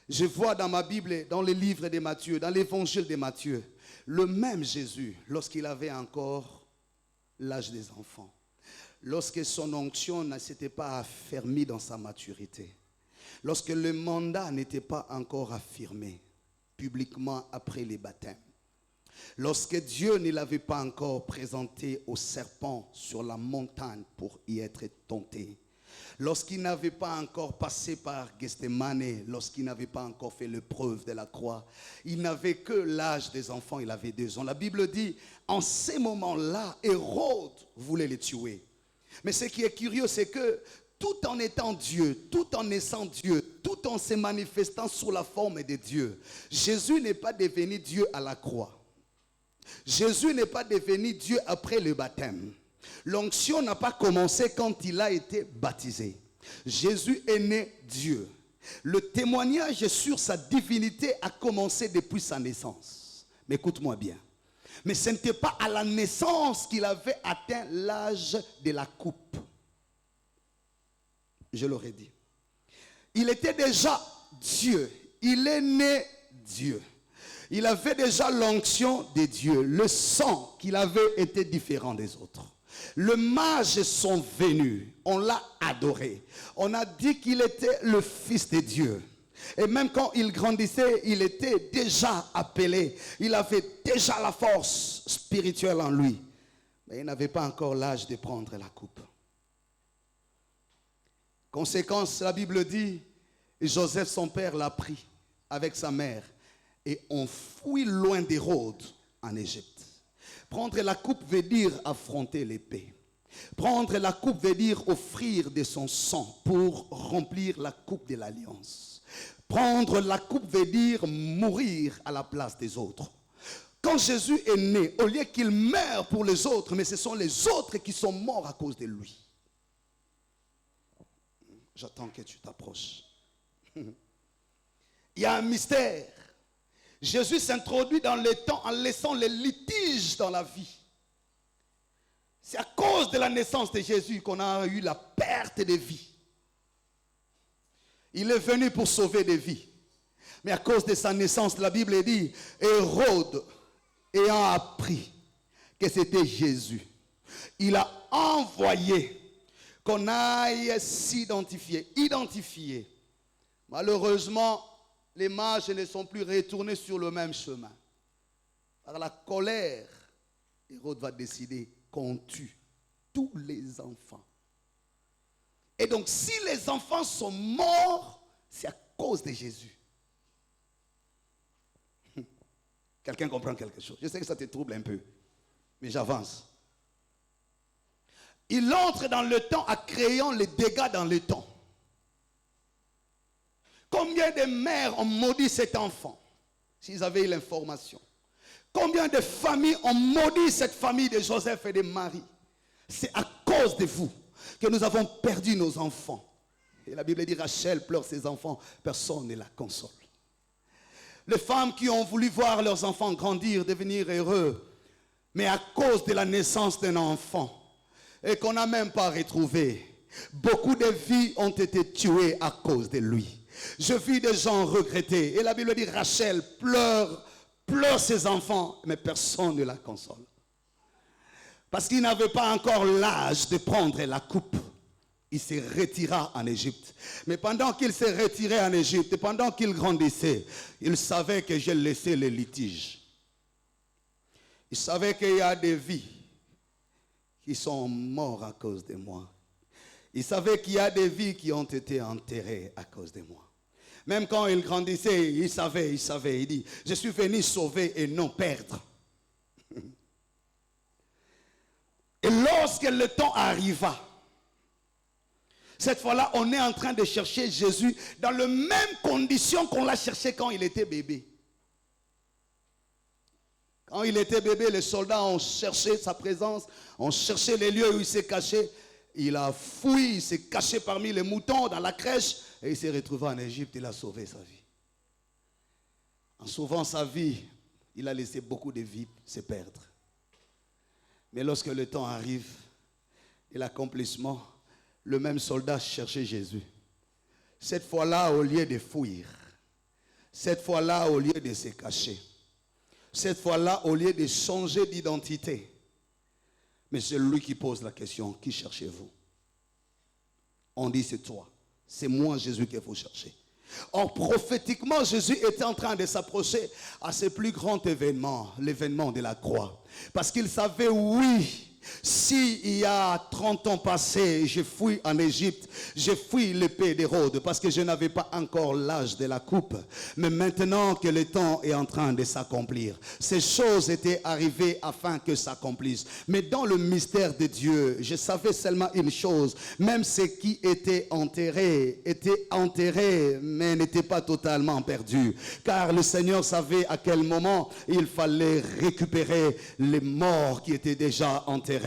Speaker 2: je vois dans ma Bible, dans les livres de Matthieu, dans l'évangile de Matthieu, le même Jésus, lorsqu'il avait encore l'âge des enfants, lorsque son onction ne s'était pas affermie dans sa maturité, lorsque le mandat n'était pas encore affirmé publiquement après les baptêmes, lorsque Dieu ne l'avait pas encore présenté au serpent sur la montagne pour y être tenté, lorsqu'il n'avait pas encore passé par Gethsémane, lorsqu'il n'avait pas encore fait l'épreuve de la croix, il n'avait que l'âge des enfants, il avait 2 ans. La Bible dit, en ces moments-là, Hérode voulait le tuer. Mais ce qui est curieux, c'est que tout en étant Dieu, tout en naissant Dieu, tout en se manifestant sous la forme de Dieu, Jésus n'est pas devenu Dieu à la croix. Jésus n'est pas devenu Dieu après le baptême. L'onction n'a pas commencé quand il a été baptisé. Jésus est né Dieu. Le témoignage sur sa divinité a commencé depuis sa naissance. Mais écoute-moi bien. Mais ce n'était pas à la naissance qu'il avait atteint l'âge de la coupe. Je l'aurais dit. Il était déjà Dieu. Il est né Dieu. Il avait déjà l'onction de Dieu. Le sang qu'il avait était différent des autres. Les mages sont venus, on l'a adoré. On a dit qu'il était le Fils de Dieu. Et même quand il grandissait, il était déjà appelé. Il avait déjà la force spirituelle en lui. Mais il n'avait pas encore l'âge de prendre la coupe. Conséquence, la Bible dit, Joseph, son père, l'a pris avec sa mère et on fuit loin d'Hérode en Égypte. Prendre la coupe veut dire affronter l'épée. Prendre la coupe veut dire offrir de son sang pour remplir la coupe de l'alliance. Prendre la coupe veut dire mourir à la place des autres. Quand Jésus est né, au lieu qu'il meure pour les autres, mais ce sont les autres qui sont morts à cause de lui. J'attends que tu t'approches. Il y a un mystère. Jésus s'introduit dans le temps en laissant les litiges dans la vie. C'est à cause de la naissance de Jésus qu'on a eu la perte de vie. Il est venu pour sauver des vies. Mais à cause de sa naissance, la Bible dit, Hérode, ayant appris que c'était Jésus, il a envoyé qu'on aille identifier. Malheureusement, les mages ne sont plus retournés sur le même chemin. Par la colère, Hérode va décider qu'on tue tous les enfants. Et donc, si les enfants sont morts, c'est à cause de Jésus. Quelqu'un comprend quelque chose? Je sais que ça te trouble un peu, mais j'avance. Il entre dans le temps en créant les dégâts dans le temps. Combien de mères ont maudit cet enfant, s'ils avaient eu l'information? Combien de familles ont maudit cette famille de Joseph et de Marie? C'est à cause de vous que nous avons perdu nos enfants. Et la Bible dit, Rachel pleure ses enfants, personne ne la console. Les femmes qui ont voulu voir leurs enfants grandir, devenir heureux, mais à cause de la naissance d'un enfant, et qu'on n'a même pas retrouvé, beaucoup de vies ont été tuées à cause de lui. Je vis des gens regrettés. Et la Bible dit, Rachel pleure ses enfants, mais personne ne la console. Parce qu'il n'avait pas encore l'âge de prendre la coupe. Il se retira en Égypte. Mais pendant qu'il se retirait en Égypte, pendant qu'il grandissait, il savait que j'ai laissé les litiges. Il savait qu'il y a des vies qui sont mortes à cause de moi. Il savait qu'il y a des vies qui ont été enterrées à cause de moi. Même quand il grandissait, il savait, il dit, je suis venu sauver et non perdre. Et lorsque le temps arriva, cette fois-là, on est en train de chercher Jésus dans les mêmes conditions qu'on l'a cherché quand il était bébé. Quand il était bébé, les soldats ont cherché sa présence, ont cherché les lieux où il s'est caché. Il a fui, il s'est caché parmi les moutons dans la crèche et il s'est retrouvé en Égypte. Il a sauvé sa vie. En sauvant sa vie, il a laissé beaucoup de vies se perdre. Mais lorsque le temps arrive et l'accomplissement, le même soldat cherchait Jésus. Cette fois-là, au lieu de fuir, cette fois-là, au lieu de se cacher, cette fois-là, au lieu de changer d'identité, mais c'est lui qui pose la question, qui cherchez-vous? On dit c'est toi, c'est moi Jésus qu'il faut chercher. Or, prophétiquement, Jésus était en train de s'approcher à ce plus grand événement, l'événement de la croix. Parce qu'il savait, oui, si il y a 30 ans passés, j'ai fui en Égypte, j'ai fui l'épée d'Hérode parce que je n'avais pas encore l'âge de la coupe. Mais maintenant que le temps est en train de s'accomplir, ces choses étaient arrivées afin que s'accomplissent. Mais dans le mystère de Dieu, je savais seulement une chose, même ceux qui étaient enterrés, mais n'étaient pas totalement perdus. Car le Seigneur savait à quel moment il fallait récupérer les morts qui étaient déjà enterrés.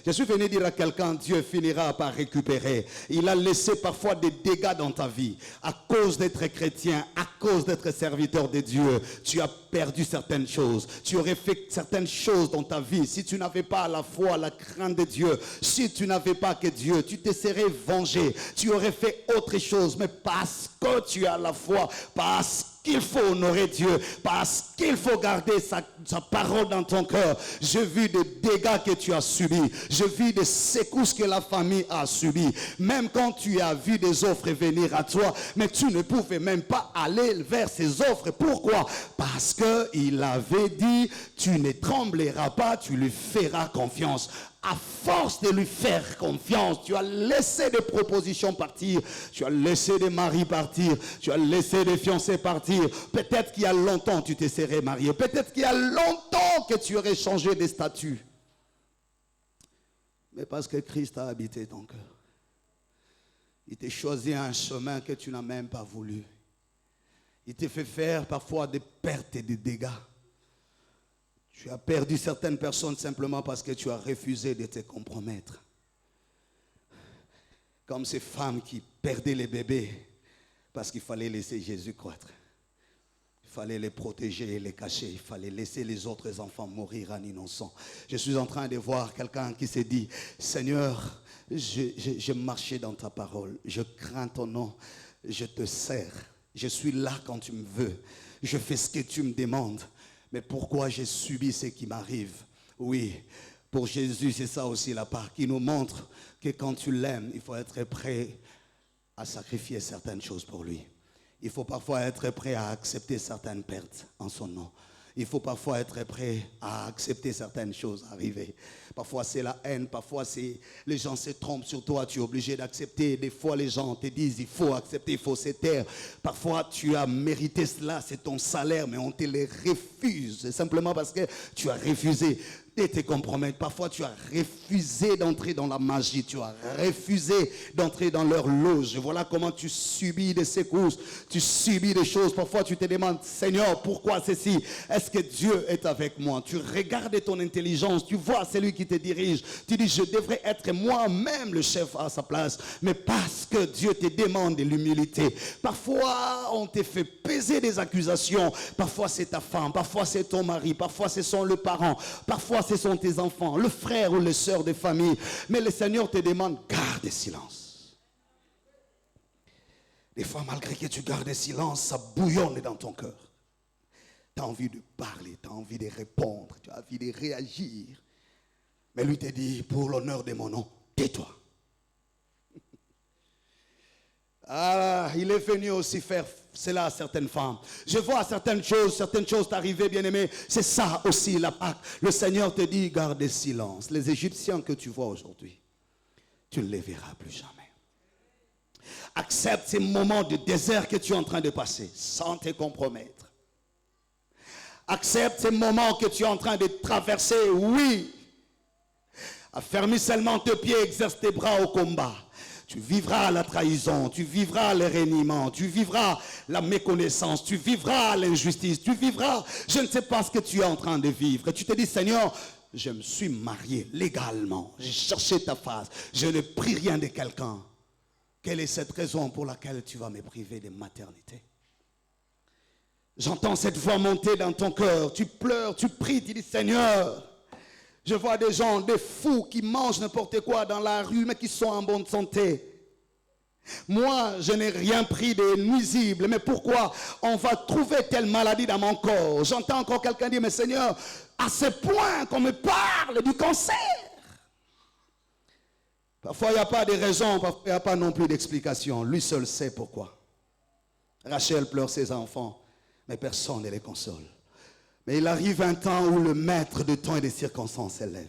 Speaker 2: Je suis venu dire à quelqu'un, Dieu finira par récupérer. Il a laissé parfois des dégâts dans ta vie. À cause d'être chrétien, à cause d'être serviteur de Dieu, tu as perdu certaines choses. Tu aurais fait certaines choses dans ta vie. Si tu n'avais pas à la foi la crainte de Dieu, si tu n'avais pas que Dieu, tu te serais vengé. Tu aurais fait autre chose. Mais parce que tu as la foi, parce qu'il faut honorer Dieu, parce qu'il faut garder sa parole dans ton cœur. J'ai vu des dégâts que tu as subis. J'ai vu des secousses que la famille a subies. Même quand tu as vu des offres venir à toi, mais tu ne pouvais même pas aller vers ces offres. Pourquoi? Parce qu'il avait dit, tu ne trembleras pas, tu lui feras confiance. À force de lui faire confiance, tu as laissé des propositions partir, tu as laissé des maris partir, tu as laissé des fiancés partir. Peut-être qu'il y a longtemps tu te serais marié, peut-être qu'il y a longtemps que tu aurais changé de statut. Mais parce que Christ a habité ton cœur, il t'a choisi un chemin que tu n'as même pas voulu. Il t'a fait faire parfois des pertes et des dégâts. Tu as perdu certaines personnes simplement parce que tu as refusé de te compromettre. Comme ces femmes qui perdaient les bébés parce qu'il fallait laisser Jésus croître. Il fallait les protéger et les cacher. Il fallait laisser les autres enfants mourir en innocent. Je suis en train de voir quelqu'un qui s'est dit, Seigneur, je marchais dans ta parole. Je crains ton nom. Je te sers. Je suis là quand tu me veux. Je fais ce que tu me demandes. Mais pourquoi j'ai subi ce qui m'arrive? Oui, pour Jésus, c'est ça aussi la part qui nous montre que quand tu l'aimes, il faut être prêt à sacrifier certaines choses pour lui. Il faut parfois être prêt à accepter certaines pertes en son nom. Il faut parfois être prêt à accepter certaines choses arriver. Parfois c'est la haine, parfois c'est les gens se trompent sur toi, tu es obligé d'accepter. Des fois les gens te disent il faut accepter, il faut se taire. Parfois tu as mérité cela, c'est ton salaire, mais on te les refuse. C'est simplement parce que tu as refusé de te compromettre. Parfois tu as refusé d'entrer dans la magie, tu as refusé d'entrer dans leur loge. Voilà comment tu subis des secousses, tu subis des choses. Parfois tu te demandes, Seigneur, pourquoi ceci? Est-ce que Dieu est avec moi? Tu regardes ton intelligence, tu vois celui qui te dirige. Tu dis, je devrais être moi-même le chef à sa place. Mais parce que Dieu te demande de l'humilité. Parfois on te fait peser des accusations. Parfois c'est ta femme, parfois c'est ton mari, parfois ce sont les parents, parfois ce sont tes enfants, le frère ou les sœurs de famille. Mais le Seigneur te demande, garde silence. Des fois, malgré que tu gardes silence, ça bouillonne dans ton cœur. Tu as envie de parler, tu as envie de répondre, tu as envie de réagir. Mais lui te dit, pour l'honneur de mon nom, tais-toi. Ah, il est venu aussi faire cela à certaines femmes. Je vois certaines choses t'arriver, bien-aimé. C'est ça aussi la Pâque. Le Seigneur te dit, garde silence. Les Égyptiens que tu vois aujourd'hui, tu ne les verras plus jamais. Accepte ces moments de désert que tu es en train de passer sans te compromettre. Accepte ces moments que tu es en train de traverser, oui. Affermis seulement tes pieds, exerce tes bras au combat. Tu vivras la trahison, tu vivras le reniement, tu vivras la méconnaissance, tu vivras l'injustice, tu vivras, je ne sais pas ce que tu es en train de vivre. Et tu te dis, Seigneur, je me suis marié légalement, j'ai cherché ta face, je ne prie rien de quelqu'un. Quelle est cette raison pour laquelle tu vas me priver de maternité? J'entends cette voix monter dans ton cœur, tu pleures, tu pries, tu dis, Seigneur, je vois des gens, des fous qui mangent n'importe quoi dans la rue, mais qui sont en bonne santé. Moi, je n'ai rien pris de nuisible, mais pourquoi on va trouver telle maladie dans mon corps? J'entends encore quelqu'un dire, mais Seigneur, à ce point qu'on me parle du cancer. Parfois, il n'y a pas de raison, parfois, il n'y a pas non plus d'explication. Lui seul sait pourquoi. Rachel pleure ses enfants, mais personne ne les console. Mais il arrive un temps où le maître de temps et des circonstances s'élève.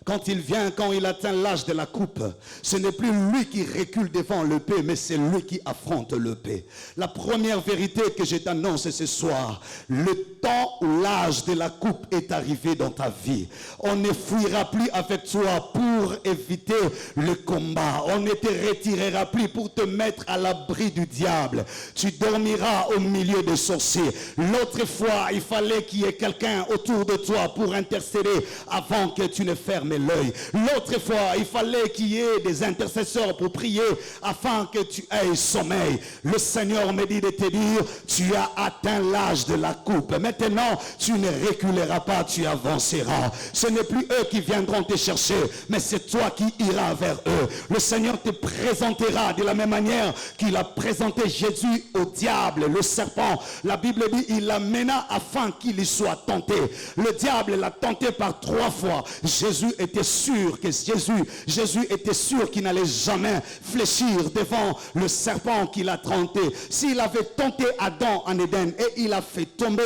Speaker 2: Quand il vient, quand il atteint l'âge de la coupe, ce n'est plus lui qui recule devant l'épée, mais c'est lui qui affronte l'épée. La première vérité que je t'annonce ce soir, le temps où l'âge de la coupe est arrivé dans ta vie. On ne fuira plus avec toi pour éviter le combat. On ne te retirera plus pour te mettre à l'abri du diable. Tu dormiras au milieu des sorciers. L'autre fois, il fallait qu'il y ait quelqu'un autour de toi pour intercéder avant que tu ne fermes l'œil. L'autre fois, il fallait qu'il y ait des intercesseurs pour prier afin que tu aies sommeil. Le Seigneur me dit de te dire, tu as atteint l'âge de la coupe. Maintenant, tu ne reculeras pas, tu avanceras. Ce n'est plus eux qui viendront te chercher, mais c'est toi qui iras vers eux. Le Seigneur te présentera de la même manière qu'il a présenté Jésus au diable, le serpent. La Bible dit, il l'amena afin qu'il y soit tenté. Le diable l'a tenté par 3 fois. Jésus était sûr que Jésus était sûr qu'il n'allait jamais fléchir devant le serpent qu'il a tenté. S'il avait tenté Adam en Éden et il a fait tomber,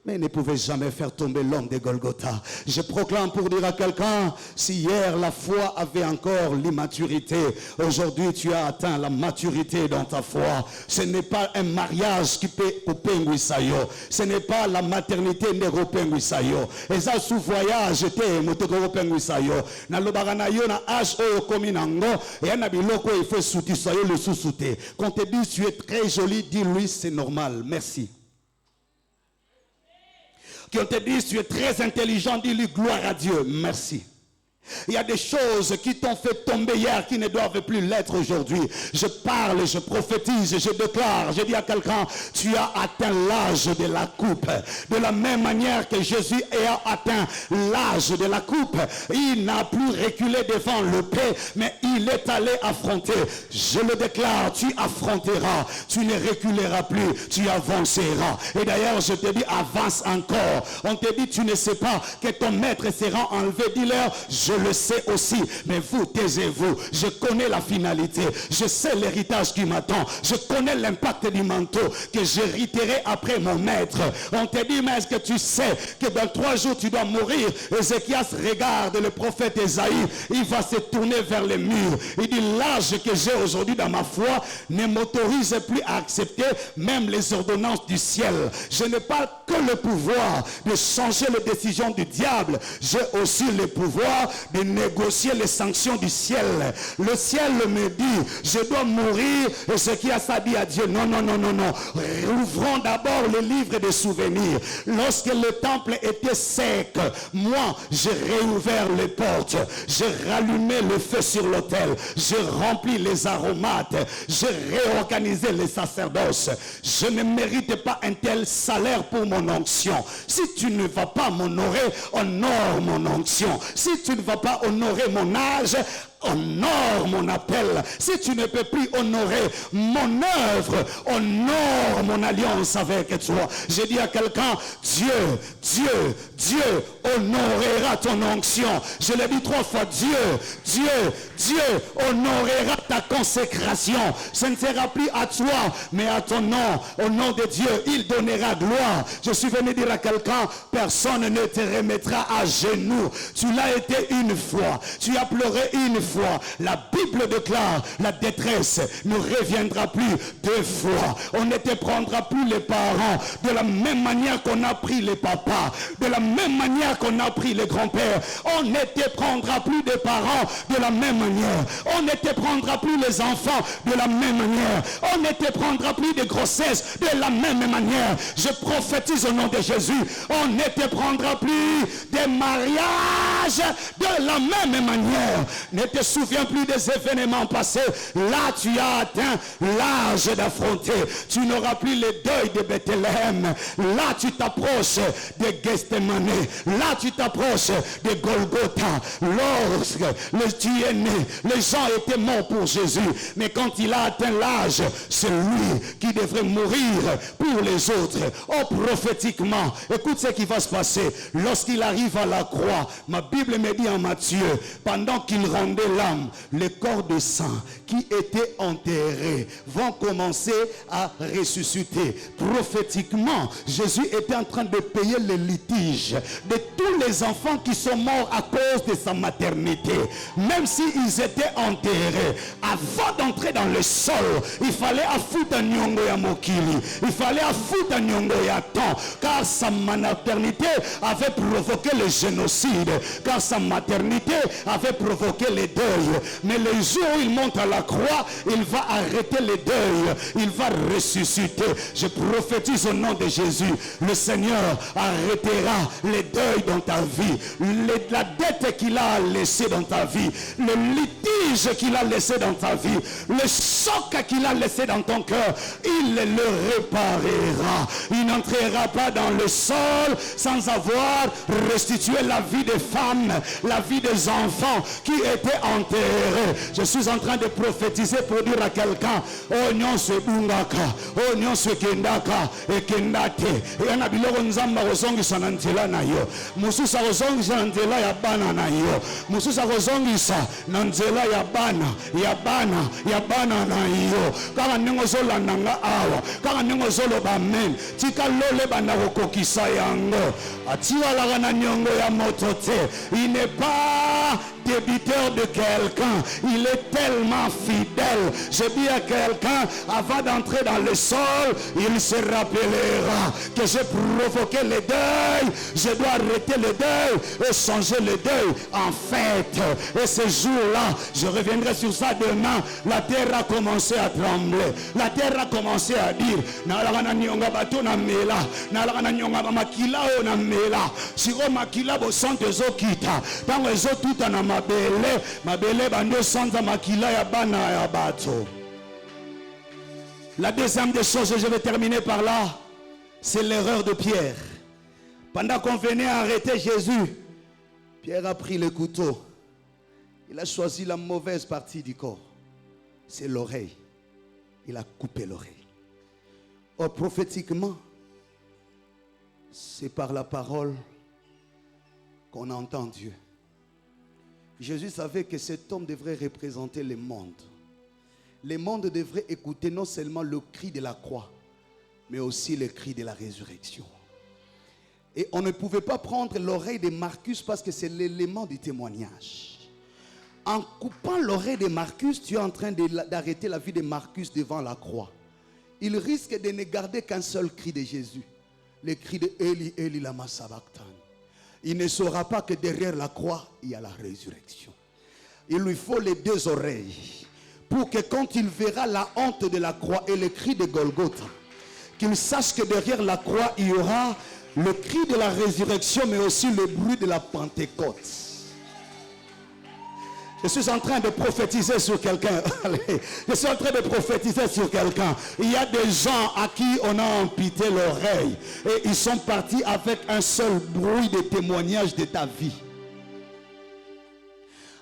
Speaker 2: mais il ne pouvait jamais faire tomber l'homme de Golgotha. Je proclame pour dire à quelqu'un, si hier la foi avait encore l'immaturité, aujourd'hui tu as atteint la maturité dans ta foi. Ce n'est pas un mariage qui peut openguisayo. Ce n'est pas la maternité neropenguisayo. Et ça sous voyage était motokopenguisayo. Na lobagana yo na âge oyo komi nango et na biloko il faut soutisayo le sous-souté. Quand te dit tu es très joli, dis-lui c'est normal. Merci. Qui on te dit tu es très intelligent, dis-lui gloire à Dieu, merci. Il y a des choses qui t'ont fait tomber hier qui ne doivent plus l'être aujourd'hui. Je parle, je prophétise, je déclare, je dis à quelqu'un, tu as atteint l'âge de la coupe. De la même manière que Jésus a atteint l'âge de la coupe, il n'a plus reculé devant l'épée, mais il est allé affronter. Je le déclare, tu affronteras, tu ne reculeras plus, tu avanceras. Et d'ailleurs, je te dis, avance encore. On te dit, tu ne sais pas que ton maître sera enlevé. Dis-leur, je le sais aussi, mais vous, taisez-vous. Je connais la finalité, je sais l'héritage qui m'attend, je connais l'impact du manteau que j'hériterai après mon maître. On te dit, mais est-ce que tu sais que dans 3 jours tu dois mourir? Ézéchias regarde le prophète Esaïe, il va se tourner vers les murs. Il dit, l'âge que j'ai aujourd'hui dans ma foi ne m'autorise plus à accepter même les ordonnances du ciel. Je n'ai pas que le pouvoir de changer les décisions du diable, j'ai aussi le pouvoir de négocier les sanctions du ciel. Le ciel me dit, je dois mourir. Et ce qui a ça dit à Dieu, non, non, non, non, non. Ouvrons d'abord le livre des souvenirs. Lorsque le temple était sec, moi, j'ai réouvert les portes. J'ai rallumé le feu sur l'autel. J'ai rempli les aromates. J'ai réorganisé les sacerdoces. Je ne mérite pas un tel salaire pour mon onction. Si tu ne vas pas m'honorer, honore mon onction. Si tu ne vas pas honorer mon âge, honore mon appel. Si tu ne peux plus honorer mon œuvre, honore mon alliance avec toi. J'ai dit à quelqu'un, Dieu honorera ton onction. Je l'ai dit 3 fois, Dieu honorera ta consécration. Ce ne sera plus à toi, mais à ton nom. Au nom de Dieu, il donnera gloire. Je suis venu dire à quelqu'un, personne ne te remettra à genoux. Tu l'as été une fois, tu as pleuré une
Speaker 1: fois. La Bible déclare, la détresse ne reviendra plus deux fois. On ne te prendra plus les parents de la même manière qu'on a pris les papas, de la même manière qu'on a pris les grands-pères. On ne te prendra plus des parents de la même manière. On ne te prendra plus les enfants de la même manière. On ne te prendra plus de grossesse de la même manière. Je prophétise au nom de Jésus. On ne te prendra plus des mariages de la même manière. Ne te souviens plus des événements passés. Là, tu as atteint l'âge d'affronter. Tu n'auras plus le deuil de Bethléem. Là, tu t'approches de Gethsémane. Là, tu t'approches de Golgotha. Lorsque tu es né, les gens étaient morts pour Jésus. Mais quand il a atteint l'âge, c'est lui qui devrait mourir pour les autres. Oh, prophétiquement, écoute ce qui va se passer. Lorsqu'il arrive à la croix, ma Bible me dit en Matthieu, pendant qu'il rendait l'âme, les corps de saints qui étaient enterrés vont commencer à ressusciter. Prophétiquement, Jésus était en train de payer les litiges de tous les enfants qui sont morts à cause de sa maternité. Même s'ils étaient enterrés, avant d'entrer dans le sol, il fallait affouter un nyongo ya mokili. Il fallait affouter un nyongo ya temps, car sa maternité avait provoqué le génocide, car sa maternité avait provoqué les deuils. Mais le jour où il monte à la croix, il va arrêter les deuils, il va ressusciter. Je prophétise au nom de Jésus, le Seigneur arrêtera les deuils dans ta vie, la dette qu'il a laissée dans ta vie, le litige qu'il a laissé dans ta vie, le choc qu'il a laissé dans ton cœur, il le réparera. Il n'entrera pas dans le sol sans avoir restitué la vie des femmes, la vie des enfants qui étaient enterrés. Je suis en train de prophétiser pour dire à quelqu'un, oh non se bungaka, oh non se kendaka et kendate. Et en abiloko nzamba kozongisa na nzela na yo. Mususa kozongisa na nzela ya bana na yo. Mususa kozongisa na nzela ya bana na yo. Kaka ningo zolanda nga awa, kaka ningo zoloba amen. Tika lole bana kokokisa yango. Atiwalaka na nyongo ya moto te. Il n'est pas débiteur de quelqu'un, il est tellement fidèle. Je dis à quelqu'un, avant d'entrer dans le sol, il se rappellera que j'ai provoqué le deuil, je dois arrêter le deuil et changer le deuil en fête. Et ce jour-là, je reviendrai sur ça demain, la terre a commencé à trembler, la terre a commencé à dire, nalakana nyonga bato na mela, nalakana nyonga makila o na mela, siko makila bo sante zo kita, tango zo tuta na mabele bando santa makila ya bana ya bato. La deuxième des choses, je vais terminer par là, c'est l'erreur de Pierre. Pendant qu'on venait arrêter Jésus, Pierre a pris le couteau. Il a choisi la mauvaise partie du corps. C'est l'oreille. Il a coupé l'oreille. Or, prophétiquement, c'est par la parole qu'on entend Dieu. Jésus savait que cet homme devrait représenter le monde. Le monde devrait écouter non seulement le cri de la croix, mais aussi le cri de la résurrection. Et on ne pouvait pas prendre l'oreille de Marcus parce que c'est l'élément du témoignage. En coupant l'oreille de Marcus, tu es en train d'arrêter la vie de Marcus devant la croix. Il risque de ne garder qu'un seul cri de Jésus, le cri de Eli, Eli lama sabachthani. Il ne saura pas que derrière la croix, il y a la résurrection. Il lui faut les deux oreilles pour que quand il verra la honte de la croix et le cri de Golgotha, qu'il sache que derrière la croix, il y aura le cri de la résurrection, mais aussi le bruit de la Pentecôte. Je suis en train de prophétiser sur quelqu'un. Je suis en train de prophétiser sur quelqu'un. Il y a des gens à qui on a amputé l'oreille et ils sont partis avec un seul bruit de témoignage de ta vie.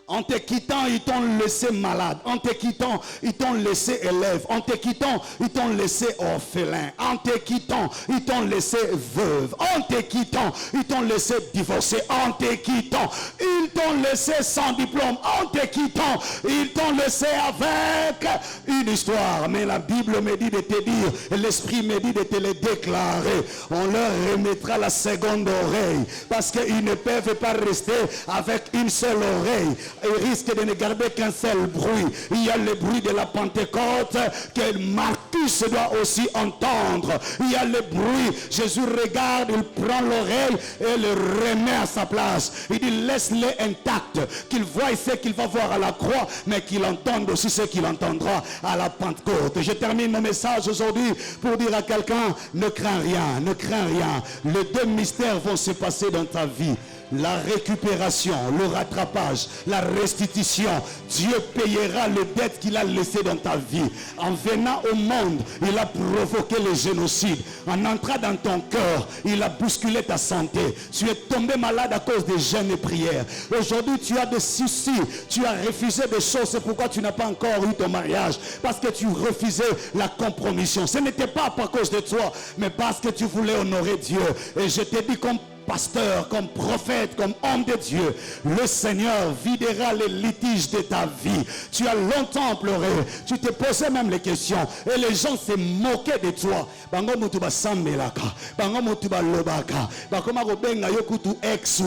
Speaker 1: En te quittant, ils t'ont laissé malade. En te quittant, ils t'ont laissé élève. En te quittant, ils t'ont laissé orphelin. En te quittant, ils t'ont laissé veuve. En te quittant, ils t'ont laissé divorcé. En te quittant, ils t'ont laissé sans diplôme. En te quittant, ils t'ont laissé avec une histoire. Mais la Bible me dit de te dire, l'Esprit me dit de te le déclarer. On leur remettra la seconde oreille. Parce qu'ils ne peuvent pas rester avec une seule oreille. il risque de ne garder qu'un seul bruit. Il y a le bruit de la Pentecôte que Marcus doit aussi entendre. Il y a le bruit. Jésus regarde, il prend l'oreille et le remet à sa place. Il dit laisse-le intact, qu'il voie ce qu'il va voir à la croix, mais qu'il entende aussi ce qu'il entendra à la Pentecôte. Je termine mon message aujourd'hui pour dire à quelqu'un, ne crains rien, ne crains rien. Les deux mystères vont se passer dans ta vie. La récupération, le rattrapage, la restitution. Dieu payera les dettes qu'il a laissées dans ta vie. En venant au monde, il a provoqué le génocide. En entrant dans ton cœur, il a bousculé ta santé. Tu es tombé malade à cause des jeûnes et prières. Aujourd'hui, tu as des soucis. Tu as refusé des choses. C'est pourquoi tu n'as pas encore eu ton mariage. Parce que tu refusais la compromission. Ce n'était pas à cause de toi, mais parce que tu voulais honorer Dieu. Et je t'ai dit comme pasteur, comme prophète, comme homme de Dieu, le Seigneur videra les litiges de ta vie. Tu as longtemps pleuré, tu te posais même les questions et les gens se moquaient de toi. Bango mutuba sambelaka, bango mutuba lobaka, bakoma robenga yo kutu ex-1.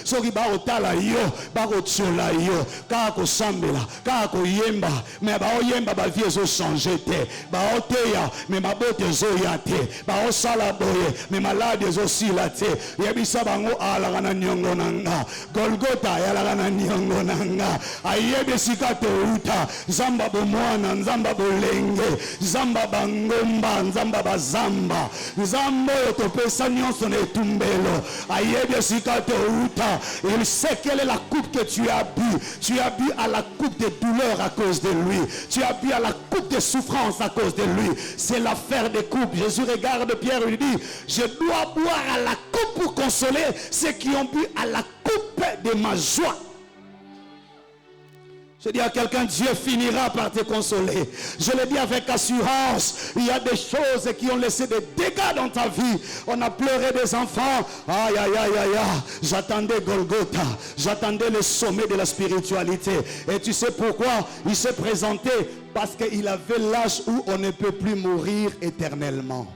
Speaker 1: Soki ba otala yo, ba otchola yo, ka ko sambela, ka ko yemba, mais ba oyemba ba vie zo changer te. Ba oteya, mais ma bote zo ya te. Ba osala boye, mais malade zo sila te. Sabango alagana nyongo nanga Golgotha yalagana nyongo nanga ayebe sikato uta zamba bomwana nzamba bolenge zamba bangomba nzamba bazamba nzambo topesa nyonso ne tumbelo ayebe sikato uta. Il sait quelle est la coupe que tu as bu à la coupe de douleur à cause de lui, tu as bu à la coupe de souffrance à cause de lui. C'est l'affaire des coupes. Jésus regarde Pierre et lui dit je dois boire à la coupe pour consoler ceux qui ont bu à la coupe de ma joie. Je dis à quelqu'un, Dieu finira par te consoler. Je le dis avec assurance. Il y a des choses qui ont laissé des dégâts dans ta vie. On a pleuré des enfants. Aïe, aïe, aïe, aïe, aïe. J'attendais Golgotha. J'attendais le sommet de la spiritualité. Et tu sais pourquoi il s'est présenté? Parce qu'il avait l'âge où on ne peut plus mourir éternellement.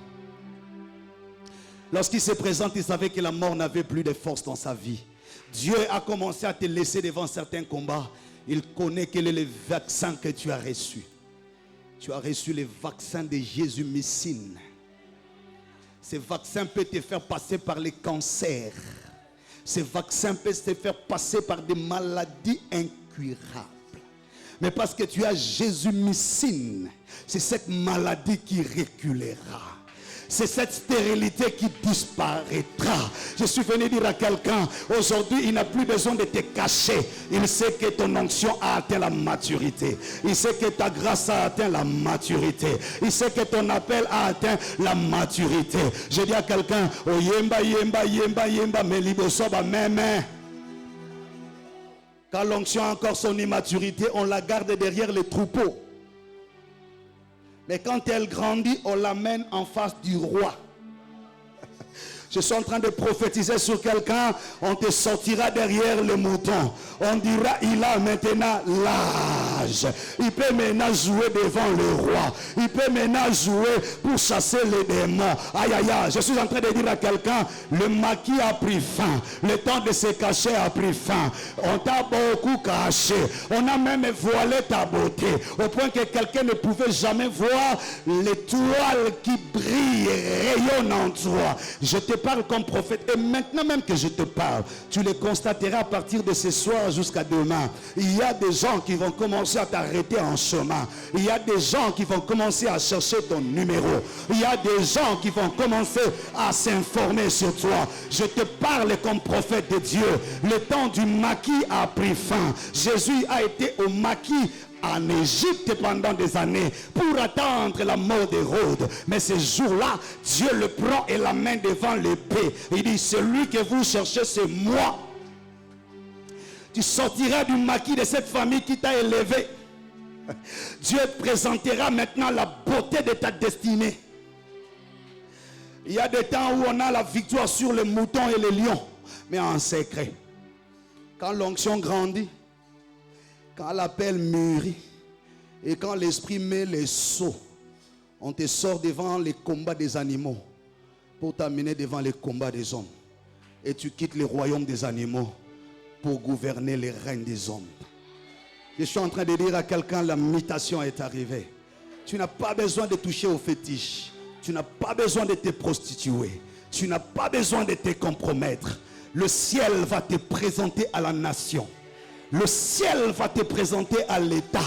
Speaker 1: Lorsqu'il se présente, il savait que la mort n'avait plus de force dans sa vie. Dieu a commencé à te laisser devant certains combats. Il connaît quel est le vaccin que tu as reçu. Tu as reçu le vaccin de Jésus-Mycine. Ce vaccin peut te faire passer par les cancers. Ce vaccin peut te faire passer par des maladies incurables. Mais parce que tu as Jésus-Mycine, c'est cette maladie qui reculera. C'est cette stérilité qui disparaîtra. Je suis venu dire à quelqu'un, aujourd'hui il n'a plus besoin de te cacher. Il sait que ton onction a atteint la maturité. Il sait que ta grâce a atteint la maturité. Il sait que ton appel a atteint la maturité. Je dis à quelqu'un, oh yemba, yemba, yemba, yemba, mais libosoba, même. Quand l'onction a encore son immaturité, on la garde derrière les troupeaux. Mais quand elle grandit, on l'amène en face du roi. Je suis en train de prophétiser sur quelqu'un. On te sortira derrière le mouton. On dira, il a maintenant l'âge. Il peut maintenant jouer devant le roi. Il peut maintenant jouer pour chasser les démons. Aïe, aïe, aïe. Je suis en train de dire à quelqu'un, le maquis a pris fin. Le temps de se cacher a pris fin. On t'a beaucoup caché. On a même voilé ta beauté. Au point que quelqu'un ne pouvait jamais voir l'étoile qui brille et rayonne en toi. Je te parle comme prophète, et maintenant même que je te parle, tu le constateras à partir de ce soir jusqu'à demain. Il y a des gens qui vont commencer à t'arrêter en chemin. Il y a des gens qui vont commencer à chercher ton numéro. Il y a des gens qui vont commencer à s'informer sur toi. Je te parle comme prophète de Dieu. Le temps du maquis a pris fin. Jésus a été au maquis en Égypte pendant des années pour attendre la mort d'Hérode. Mais ce jour-là, Dieu le prend et l'amène devant l'épée. Il dit, celui que vous cherchez, c'est moi. Tu sortiras du maquis de cette famille qui t'a élevé. Dieu te présentera maintenant la beauté de ta destinée. Il y a des temps où on a la victoire sur les moutons et les lions, mais en secret. Quand l'onction grandit, quand l'appel mûrit et quand l'esprit met les seaux, on te sort devant les combats des animaux pour t'amener devant les combats des hommes. Et tu quittes le royaume des animaux pour gouverner les règnes des hommes.
Speaker 2: Je suis en train de dire à quelqu'un, la mutation est arrivée. Tu n'as pas besoin de toucher aux fétiches. Tu n'as pas besoin de te prostituer. Tu n'as pas besoin de te compromettre. Le ciel va te présenter à la nation. Le ciel va te présenter à l'État.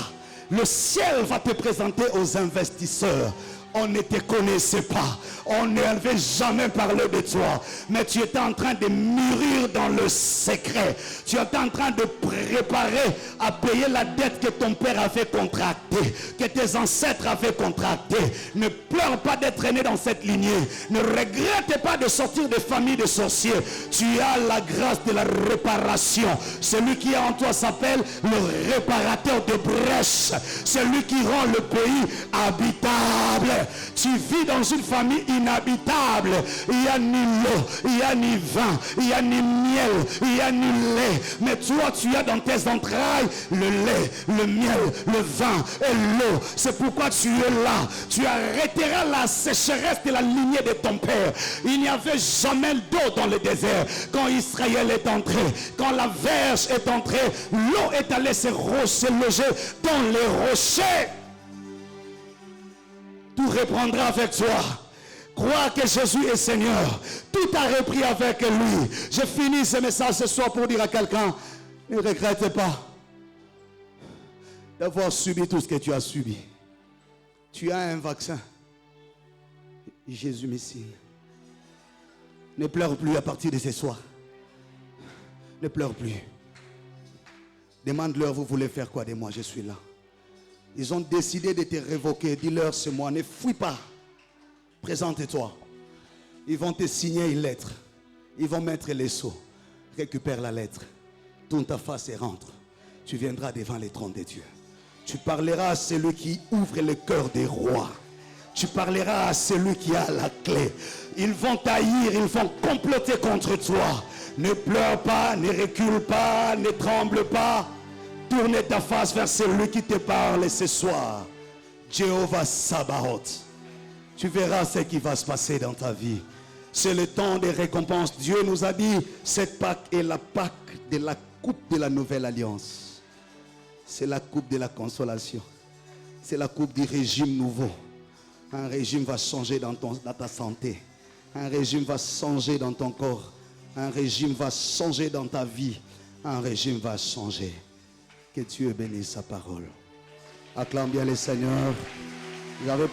Speaker 2: Le ciel va te présenter aux investisseurs. On ne te connaissait pas. On n'avait jamais parlé de toi. Mais tu étais en train de mûrir dans le secret. Tu étais en train de préparer à payer la dette que ton père avait contractée, que tes ancêtres avaient contractée. Ne pleure pas d'être né dans cette lignée. Ne regrette pas de sortir des familles de sorciers. Tu as la grâce de la réparation. Celui qui est en toi s'appelle le réparateur de brèches. Celui qui rend le pays habitable. Tu vis dans une famille inhabitable. Il n'y a ni l'eau, il n'y a ni vin, il n'y a ni miel, il n'y a ni lait. Mais toi, tu as dans tes entrailles le lait, le miel, le vin et l'eau. C'est pourquoi tu es là. Tu arrêteras la sécheresse de la lignée de ton père. Il n'y avait jamais d'eau dans le désert. Quand Israël est entré, quand la verge est entrée, l'eau est allée se loger dans les rochers. Tout reprendra avec toi. Crois que Jésus est Seigneur. Tout a repris avec lui. Je finis ce message ce soir pour dire à quelqu'un, ne regrette pas d'avoir subi tout ce que tu as subi. Tu as un vaccin. Jésus me signe. Ne pleure plus à partir de ce soir. Ne pleure plus. Demande-leur, vous voulez faire quoi de moi? Je suis là. Ils ont décidé de te révoquer. Dis-leur, c'est moi. Ne fuis pas. Présente-toi. Ils vont te signer une lettre. Ils vont mettre les sceaux. Récupère la lettre. Tourne ta face et rentre. Tu viendras devant les trônes de Dieu. Tu parleras à celui qui ouvre le cœur des rois. Tu parleras à celui qui a la clé. Ils vont t'haïr, ils vont comploter contre toi. Ne pleure pas, ne recule pas, ne tremble pas. Tourne ta face vers celui qui te parle ce soir. Jéhovah Sabaoth. Tu verras ce qui va se passer dans ta vie. C'est le temps des récompenses. Dieu nous a dit, cette Pâque est la Pâque de la coupe de la nouvelle alliance. C'est la coupe de la consolation. C'est la coupe du régime nouveau. Un régime va changer dans ta santé. Un régime va changer dans ton corps. Un régime va changer dans ta vie. Un régime va changer. Que Dieu bénisse sa parole. Acclame bien le Seigneur. J'avais